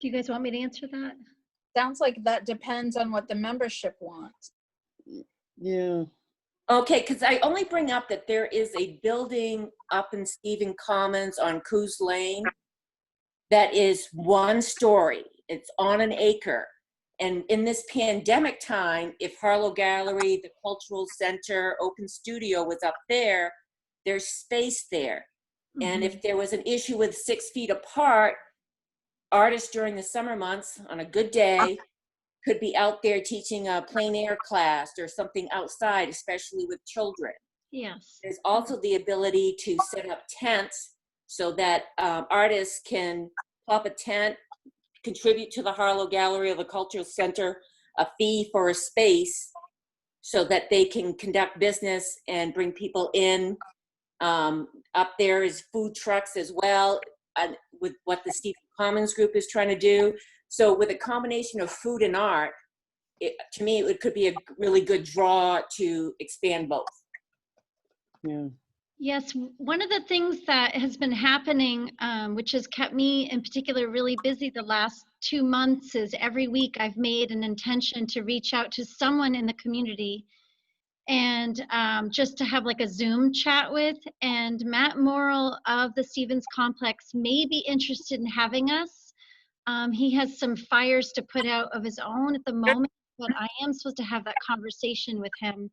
A: Do you guys want me to answer that?
P: Sounds like that depends on what the membership wants.
E: Yeah.
O: Okay, because I only bring up that there is a building up in Stephen Commons on Coos Lane that is 1 story. It's on an acre. And in this pandemic time, if Harlow Gallery, the Cultural Center, Open Studio was up there, there's space there. Mm-hmm. And if there was an issue with 6 feet apart, artists during the summer months on a good day could be out there teaching a plein air class or something outside, especially with children.
A: Yes.
O: There's also the ability to set up tents so that artists can pop a tent, contribute to the Harlow Gallery or the Cultural Center a fee for a space so that they can conduct business and bring people in. Up there is food trucks as well, with what the Stephen Commons group is trying to do. So with a combination of food and art, to me, it could be a really good draw to expand both.
E: Yeah.
A: Yes, one of the things that has been happening, which has kept me in particular really busy the last 2 months, is every week I've made an intention to reach out to someone in the community and just to have like a Zoom chat with. And Matt Morrill of the Stevens Complex may be interested in having us. He has some fires to put out of his own at the moment, but I am supposed to have that conversation with him.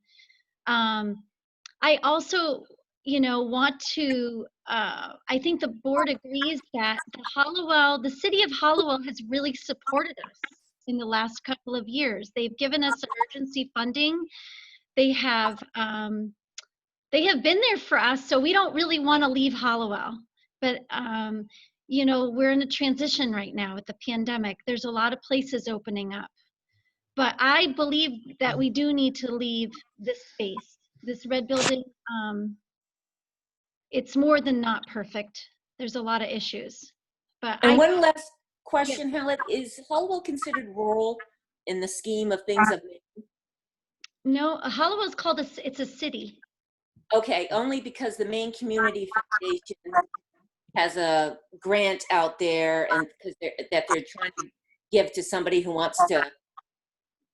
A: I also, want to, I think the board agrees that the city of Hallowell has really supported us in the last couple of years. They've given us emergency funding. They have been there for us, so we don't really want to leave Hallowell. But, we're in a transition right now with the pandemic. There's a lot of places opening up. But I believe that we do need to leave this space. This red building, it's more than not perfect. There's a lot of issues. But
O: one last question, yeah. Helen, is Hallowell considered rural in the scheme of things of Maine?
A: No, Hallowell is called it's a city.
O: Okay, only because the Maine Community Foundation has a grant out there, and because they're trying to give to somebody who wants to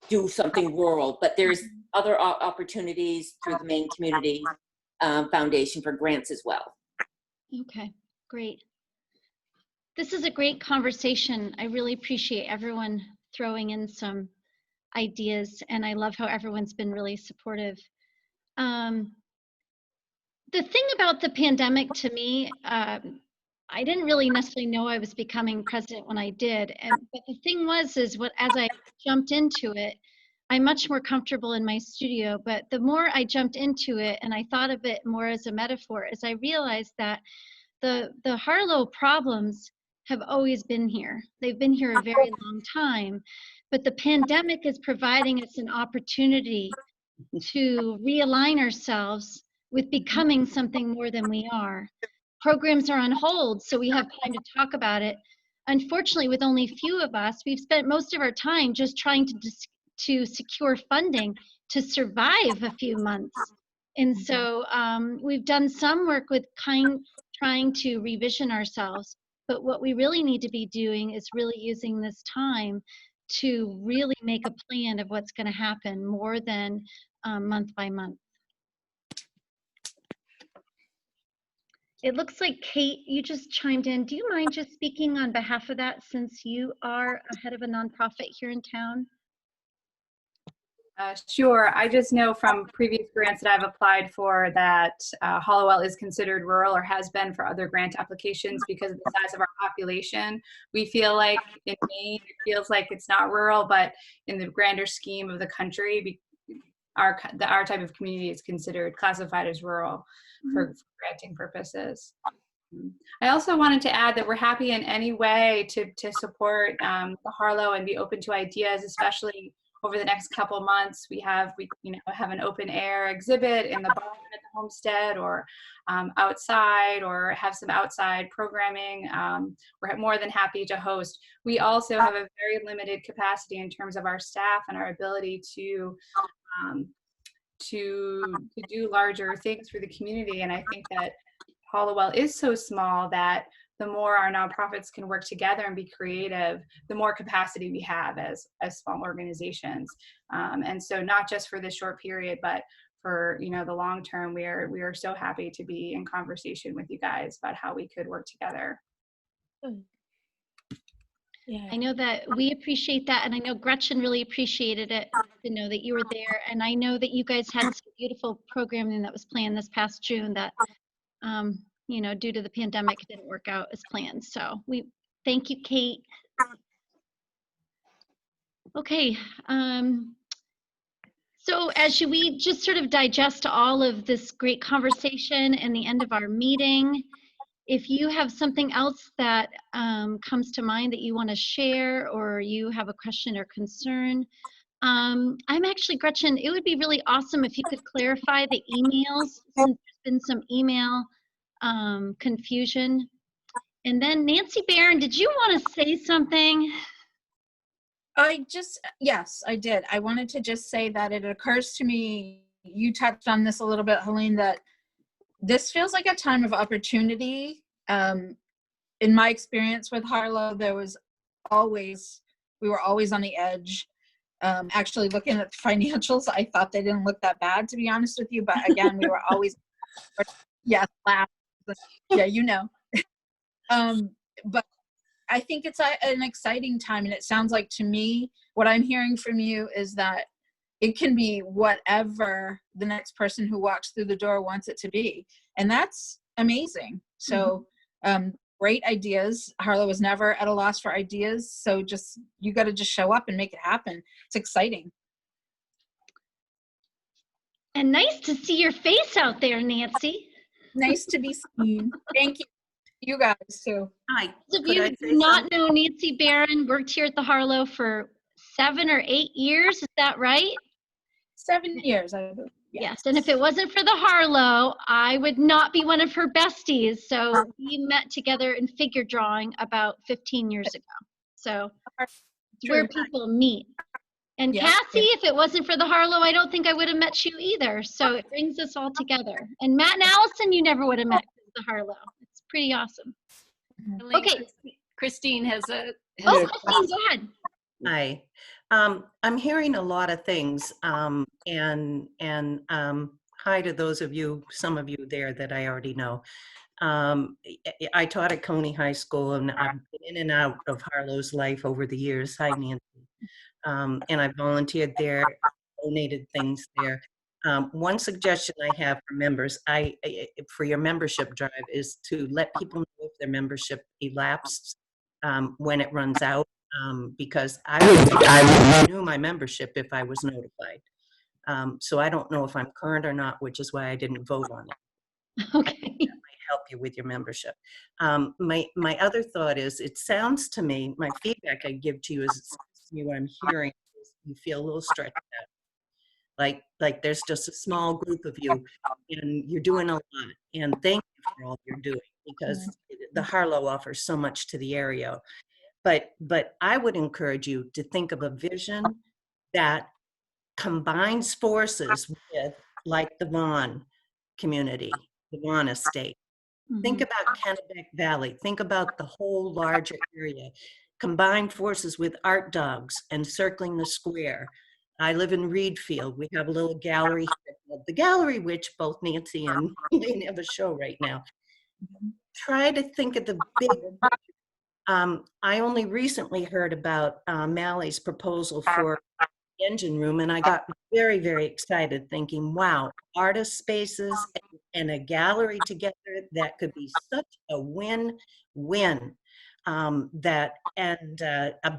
O: do something rural, but there's other opportunities through the Maine Community Foundation for grants as well.
A: Okay, great. This is a great conversation. I really appreciate everyone throwing in some ideas, and I love how everyone's been really supportive. the thing about the pandemic to me, I didn't really necessarily know I was becoming president when I did. But the thing was, is what as I jumped into it, I'm much more comfortable in my studio. But the more I jumped into it, and I thought of it more as a metaphor, is I realized that the Harlow problems have always been here. They've been here a very long time, but the pandemic is providing us an opportunity to realign ourselves with becoming something more than we are. Programs are on hold, so we have time to talk about it. Unfortunately, with only few of us, we've spent most of our time just trying to secure funding to survive a few months. And so we've done some work with trying to revision ourselves. But what we really need to be doing is really using this time to really make a plan of what's going to happen more than month by month. It looks like Kate, you just chimed in. Do you mind just speaking on behalf of that, since you are head of a nonprofit here in town?
Q: Sure. I just know from previous grants that I've applied for that Hollowell is considered rural, or has been for other grant applications, because of the size of our population. We feel like in Maine, it feels like it's not rural, but in the grander scheme of the country, our type of community is considered classified as rural for granting purposes. I also wanted to add that we're happy in any way to support the Harlow and be open to ideas, especially over the next couple of months. We have an open air exhibit in the barn at the homestead, or outside, or have some outside programming. We're more than happy to host. We also have a very limited capacity in terms of our staff and our ability to do larger things for the community. And I think that Hollowell is so small that the more our nonprofits can work together and be creative, the more capacity we have as small organizations. And so not just for this short period, but for the long term, we are so happy to be in conversation with you guys about how we could work together.
A: Yeah. I know that we appreciate that, and I know Gretchen really appreciated it to know that you were there. And I know that you guys had some beautiful programming that was planned this past June that, due to the pandemic, didn't work out as planned. So we thank you, Kate. Okay. So as we just sort of digest all of this great conversation and the end of our meeting, if you have something else that comes to mind that you want to share, or you have a question or concern, I'm actually, Gretchen, it would be really awesome if you could clarify the emails, since there's been some email confusion. And then Nancy Barron, did you want to say something?
P: Yes, I did. I wanted to just say that it occurs to me, you touched on this a little bit, Helene, that this feels like a time of opportunity. In my experience with Harlow, we were always on the edge. Actually, looking at the financials, I thought they didn't look that bad, to be honest with you. But again, we were always, laugh. Yeah, but I think it's an exciting time, and it sounds like, to me, what I'm hearing from you is that it can be whatever the next person who walks through the door wants it to be. And that's amazing. So great ideas. Harlow was never at a loss for ideas. So you got to just show up and make it happen. It's exciting.
A: And nice to see your face out there, Nancy.
P: Nice to be seen. Thank you. You guys too.
R: Hi.
A: Those of you who do not know, Nancy Barron worked here at the Harlow for 7 or 8 years. Is that right?
P: 7 years, I believe.
A: Yes, and if it wasn't for the Harlow, I would not be one of her besties. So we met together in figure drawing about 15 years ago. So it's where people meet. And Cassie, if it wasn't for the Harlow, I don't think I would have met you either. So it brings us all together. And Matt and Allison, you never would have met the Harlow. It's pretty awesome. Okay.
C: Christine has a.
A: Christine, go ahead.
R: Hi. I'm hearing a lot of things, and hi to those of you, some of you there that I already know. I taught at Coney High School, and I've been in and out of Harlow's life over the years. Hi, Nancy. And I volunteered there, donated things there. One suggestion I have for members, for your membership drive, is to let people know if their membership elapsed when it runs out, because I would renew my membership if I was notified. So I don't know if I'm current or not, which is why I didn't vote on it.
A: Okay.
R: That might help you with your membership. My other thought is, it sounds to me, my feedback I give to you is, it sounds to me what I'm hearing is you feel a little stretched out. Like there's just a small group of you and you're doing a lot. And thank you for all you're doing, because the Harlow offers so much to the area. But I would encourage you to think of a vision that combines forces with, like, the Vaughan community, the Vaughan estate. Think about Kennebec Valley. Think about the whole larger area. Combine forces with Art Dogs and Circling the Square. I live in Reedfield. We have a little gallery here called the Gallery, which both Nancy and Elaine have a show right now. Try to think of the big. I only recently heard about Mally's proposal for the engine room, and I got very, very excited, thinking, wow, artist spaces and a gallery together, that could be such a win-win. A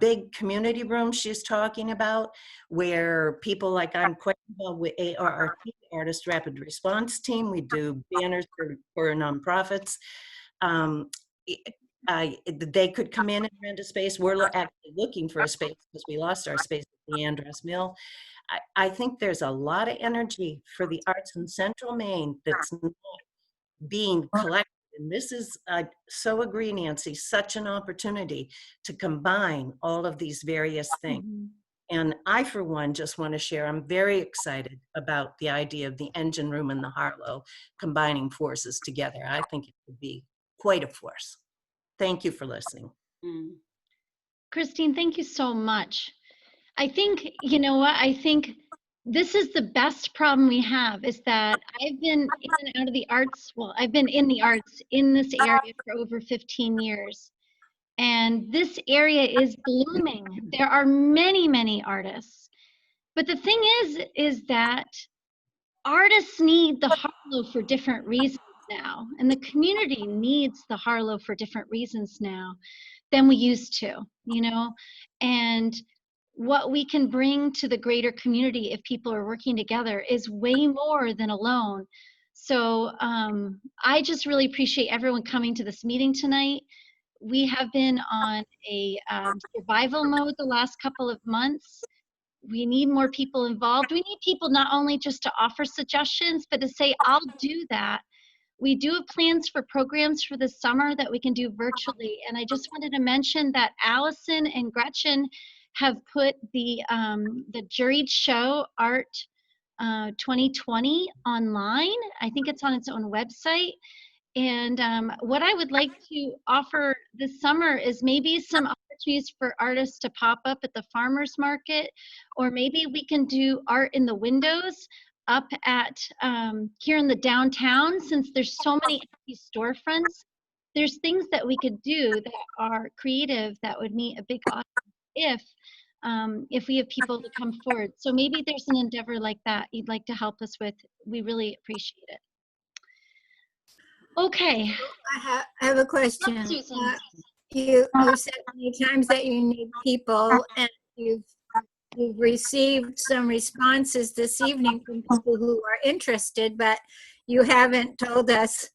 R: big community room she's talking about, where people, like, I'm quite involved with ARRT, Artist Rapid Response Team. We do banners for nonprofits. They could come in and rent a space. We're actually looking for a space because we lost our space at the Andros Mill. I think there's a lot of energy for the arts in Central Maine that's not being collected. And this is, so agree, Nancy, such an opportunity to combine all of these various things. And I, for one, just want to share, I'm very excited about the idea of the engine room and the Harlow combining forces together. I think it would be quite a force. Thank you for listening.
A: Christine, thank you so much. I think, you know what, I think this is the best problem we have, is that I've been in and out of the arts. Well, I've been in the arts in this area for over 15 years. And this area is blooming. There are many, many artists. But the thing is that artists need the Harlow for different reasons now. And the community needs the Harlow for different reasons now than we used to, you know? And what we can bring to the greater community if people are working together is way more than alone. So I just really appreciate everyone coming to this meeting tonight. We have been on a survival mode the last couple of months. We need more people involved. We need people not only just to offer suggestions, but to say, I'll do that. We do have plans for programs for the summer that we can do virtually. And I just wanted to mention that Allison and Gretchen have put the juried show Art 2020 online. I think it's on its own website. And what I would like to offer this summer is maybe some opportunities for artists to pop up at the farmers market, or maybe we can do art in the windows up at here in the downtown. Since there's so many empty storefronts, there's things that we could do that are creative that would meet a big audience if we have people to come forward. So maybe there's an endeavor like that you'd like to help us with. We really appreciate it. Okay.
H: I have a question. You said many times that you need people, and you've received some responses this evening from people who are interested, but you haven't told us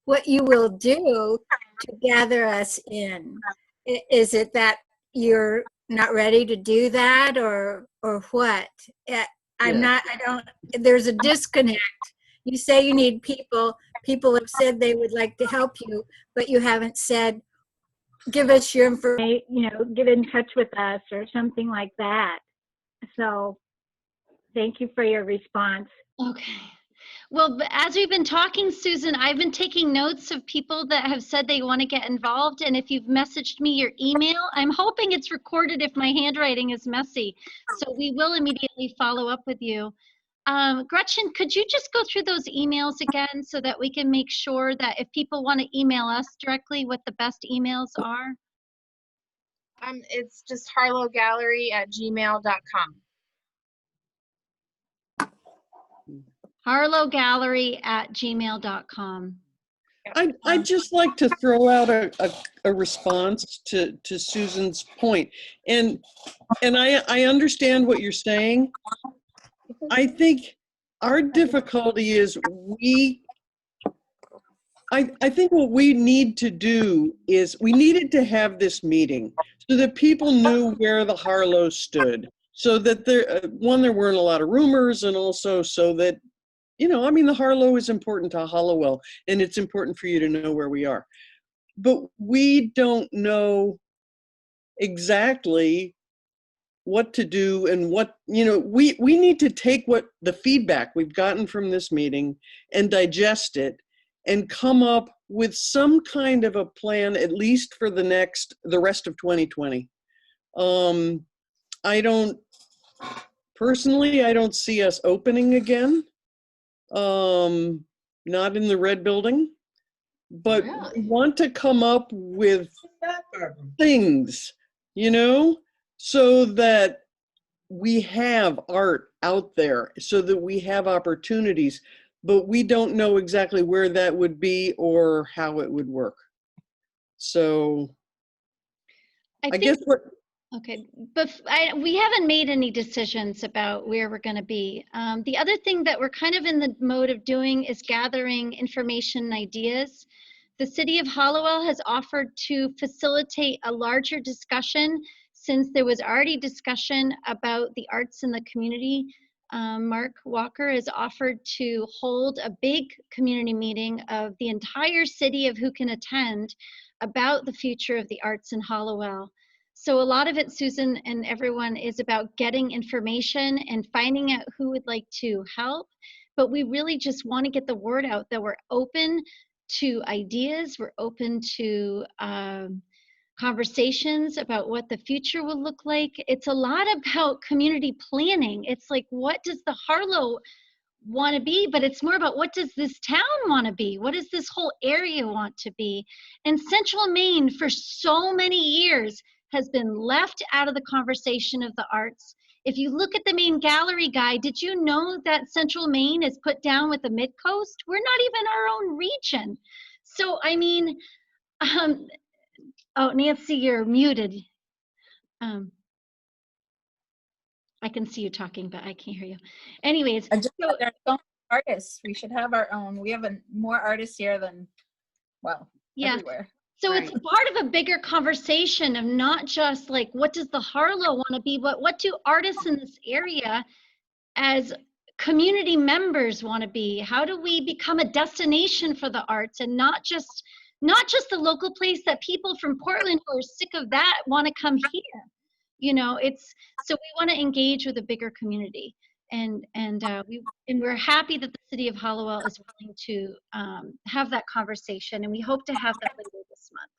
H: what you will do to gather us in. Is it that you're not ready to do that, or what? There's a disconnect. You say you need people. People have said they would like to help you, but you haven't said, give us your information, get in touch with us or something like that. So thank you for your response.
A: Okay. Well, as we've been talking, Susan, I've been taking notes of people that have said they want to get involved. And if you've messaged me your email, I'm hoping it's recorded if my handwriting is messy. So we will immediately follow up with you. Gretchen, could you just go through those emails again so that we can make sure that if people want to email us directly, what the best emails are?
B: It's just harlowgallery@gmail.com.
A: harlowgallery@gmail.com.
E: I'd just like to throw out a response to Susan's point. And I understand what you're saying. I think our difficulty is I think what we need to do is we needed to have this meeting so that people knew where the Harlow stood, so that there weren't a lot of rumors, and also so that, you know, I mean, the Harlow is important to Hollowell, and it's important for you to know where we are. But we don't know exactly what to do and what, you know, we need to take what the feedback we've gotten from this meeting and digest it and come up with some kind of a plan, at least for the rest of 2020. Personally, I don't see us opening again. Not in the red building, but we want to come up with things, you know, so that we have art out there, so that we have opportunities, but we don't know exactly where that would be or how it would work. So I guess what.
A: Okay, but we haven't made any decisions about where we're going to be. The other thing that we're kind of in the mode of doing is gathering information and ideas. The City of Hollowell has offered to facilitate a larger discussion, since there was already discussion about the arts in the community. Mark Walker has offered to hold a big community meeting of the entire city of who can attend about the future of the arts in Hollowell. So a lot of it, Susan and everyone, is about getting information and finding out who would like to help. But we really just want to get the word out that we're open to ideas. We're open to conversations about what the future will look like. It's a lot about community planning. It's like, what does the Harlow want to be? But it's more about, what does this town want to be? What does this whole area want to be? And Central Maine, for so many years, has been left out of the conversation of the arts. If you look at the Maine Gallery Guide, did you know that Central Maine is put down with the Mid-Coast? We're not even our own region. So, I mean, oh, Nancy, you're muted. I can see you talking, but I can't hear you. Anyways,
P: there's so many artists. We should have our own. We have more artists here than, well, everywhere.
A: So it's part of a bigger conversation of not just like, what does the Harlow want to be, but what do artists in this area as community members want to be? How do we become a destination for the arts, and not just the local place that people from Portland who are sick of that want to come here? You know, so we want to engage with a bigger community. And we're happy that the City of Hollowell is willing to have that conversation, and we hope to have that later this month.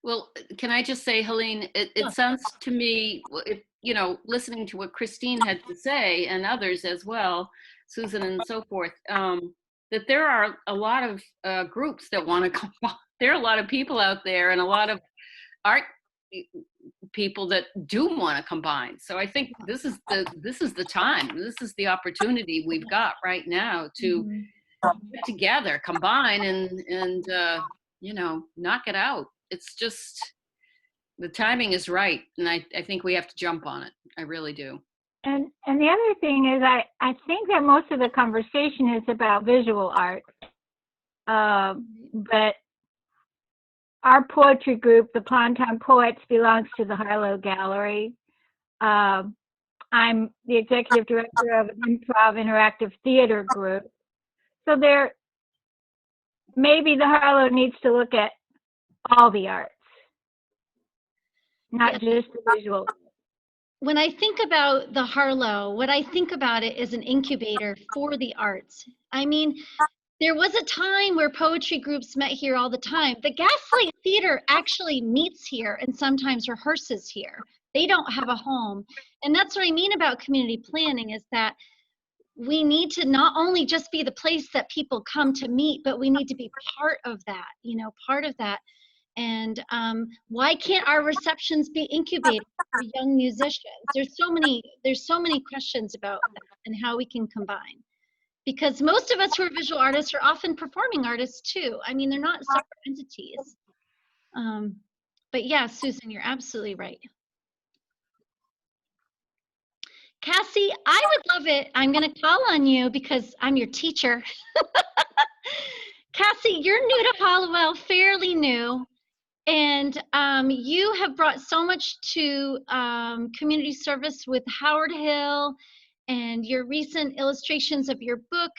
C: Well, can I just say, Helene, it sounds to me, you know, listening to what Christine had to say, and others as well, Susan and so forth, that there are a lot of groups that want to come. There are a lot of people out there, and a lot of art people that do want to combine. So I think this is the time. This is the opportunity we've got right now to get together, combine, and you know, knock it out. It's just, the timing is right, and I think we have to jump on it. I really do.
H: And the other thing is, I think that most of the conversation is about visual art, but our poetry group, the Pondtown Poets, belongs to the Harlow Gallery. I'm the executive director of an improv interactive theater group. So maybe the Harlow needs to look at all the arts, not just the visual.
A: When I think about the Harlow, what I think about it is an incubator for the arts. I mean, there was a time where poetry groups met here all the time. The Gaslight Theater actually meets here and sometimes rehearses here. They don't have a home. And that's what I mean about community planning, is that we need to not only just be the place that people come to meet, but we need to be part of that, you know, part of that. And why can't our receptions be incubated for young musicians? There's so many questions about that and how we can combine. because most of us who are visual artists are often performing artists too. I mean, they're not separate entities. But yeah, Susan, you're absolutely right. Cassie, I would love it. I'm going to call on you because I'm your teacher. Cassie, you're new to Hollowell, fairly new, and you have brought so much to community service with Howard Hill and your recent illustrations of your book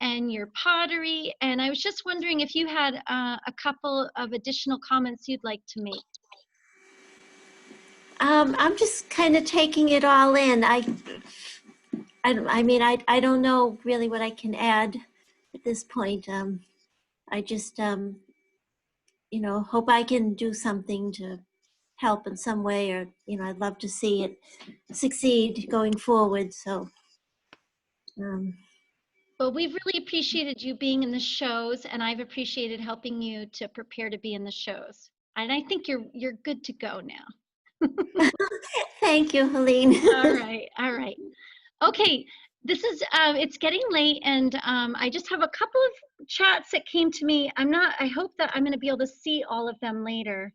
A: and your pottery. And I was just wondering if you had a couple of additional comments you'd like to make.
S: I'm just kind of taking it all in. I mean, I don't know really what I can add at this point. I just, you know, hope I can do something to help in some way, or, you know, I'd love to see it succeed going forward. So,
A: Well, we've really appreciated you being in the shows, and I've appreciated helping you to prepare to be in the shows. And I think you're good to go now.
S: thank you, Helene.
A: All right, all right. Okay, this is it's getting late, and I just have a couple of chats that came to me. I hope that I'm going to be able to see all of them later.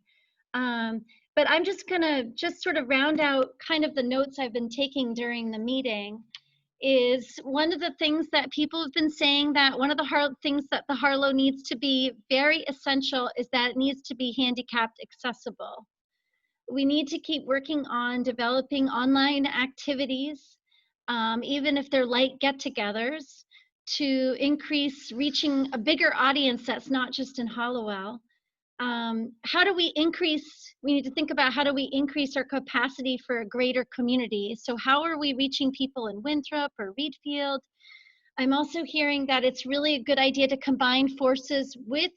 A: But I'm just going to just sort of round out kind of the notes I've been taking during the meeting. Is one of the things that people have been saying, that one of the things that the Harlow needs to be very essential is that it needs to be handicapped accessible. We need to keep working on developing online activities, even if they're light get-togethers, to increase reaching a bigger audience that's not just in Hollowell. How do we need to think about how do we increase our capacity for a greater community? So how are we reaching people in Winthrop or Reedfield? I'm also hearing that it's really a good idea to combine forces with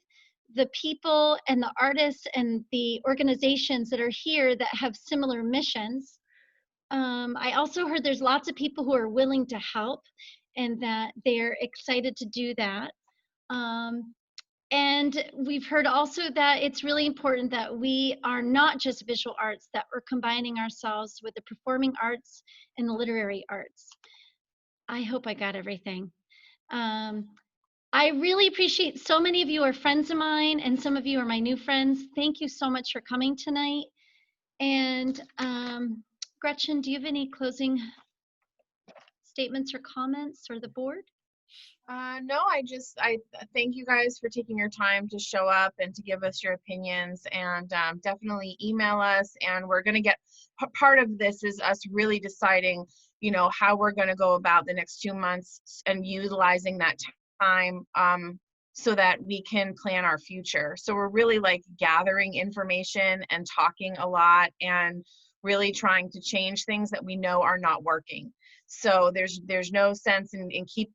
A: the people and the artists and the organizations that are here that have similar missions. I also heard there's lots of people who are willing to help and that they're excited to do that. And we've heard also that it's really important that we are not just visual arts, that we're combining ourselves with the performing arts and the literary arts. I hope I got everything. I really appreciate, so many of you are friends of mine and some of you are my new friends. Thank you so much for coming tonight. And Gretchen, do you have any closing statements or comments, or the board?
B: No, I thank you guys for taking your time to show up and to give us your opinions, and definitely email us. And we're going to get, part of this is us really deciding, you know, how we're going to go about the next 2 months and utilizing that time so that we can plan our future. So we're really like gathering information and talking a lot and really trying to change things that we know are not working. So there's no sense in keep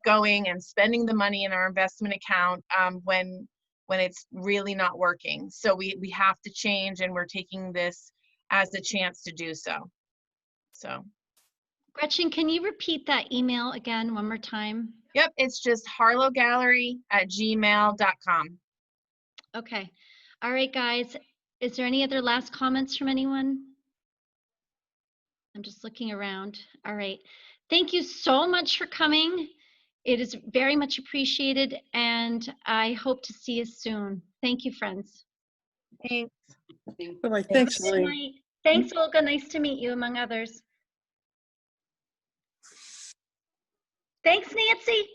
B: going and spending the money in our investment account when it's really not working. So we have to change, and we're taking this as a chance to do so. So
A: Gretchen, can you repeat that email again one more time?
B: Yep, it's just harlowgallery@gmail.com.
A: Okay. All right, guys. Is there any other last comments from anyone? I'm just looking around. All right. Thank you so much for coming. It is very much appreciated, and I hope to see you soon. Thank you, friends.
B: Thanks.
E: Bye-bye. Thanks,
A: Good
E: Elaine.
A: night. Thanks, Olga. Nice to meet you, among others. Thanks, Nancy.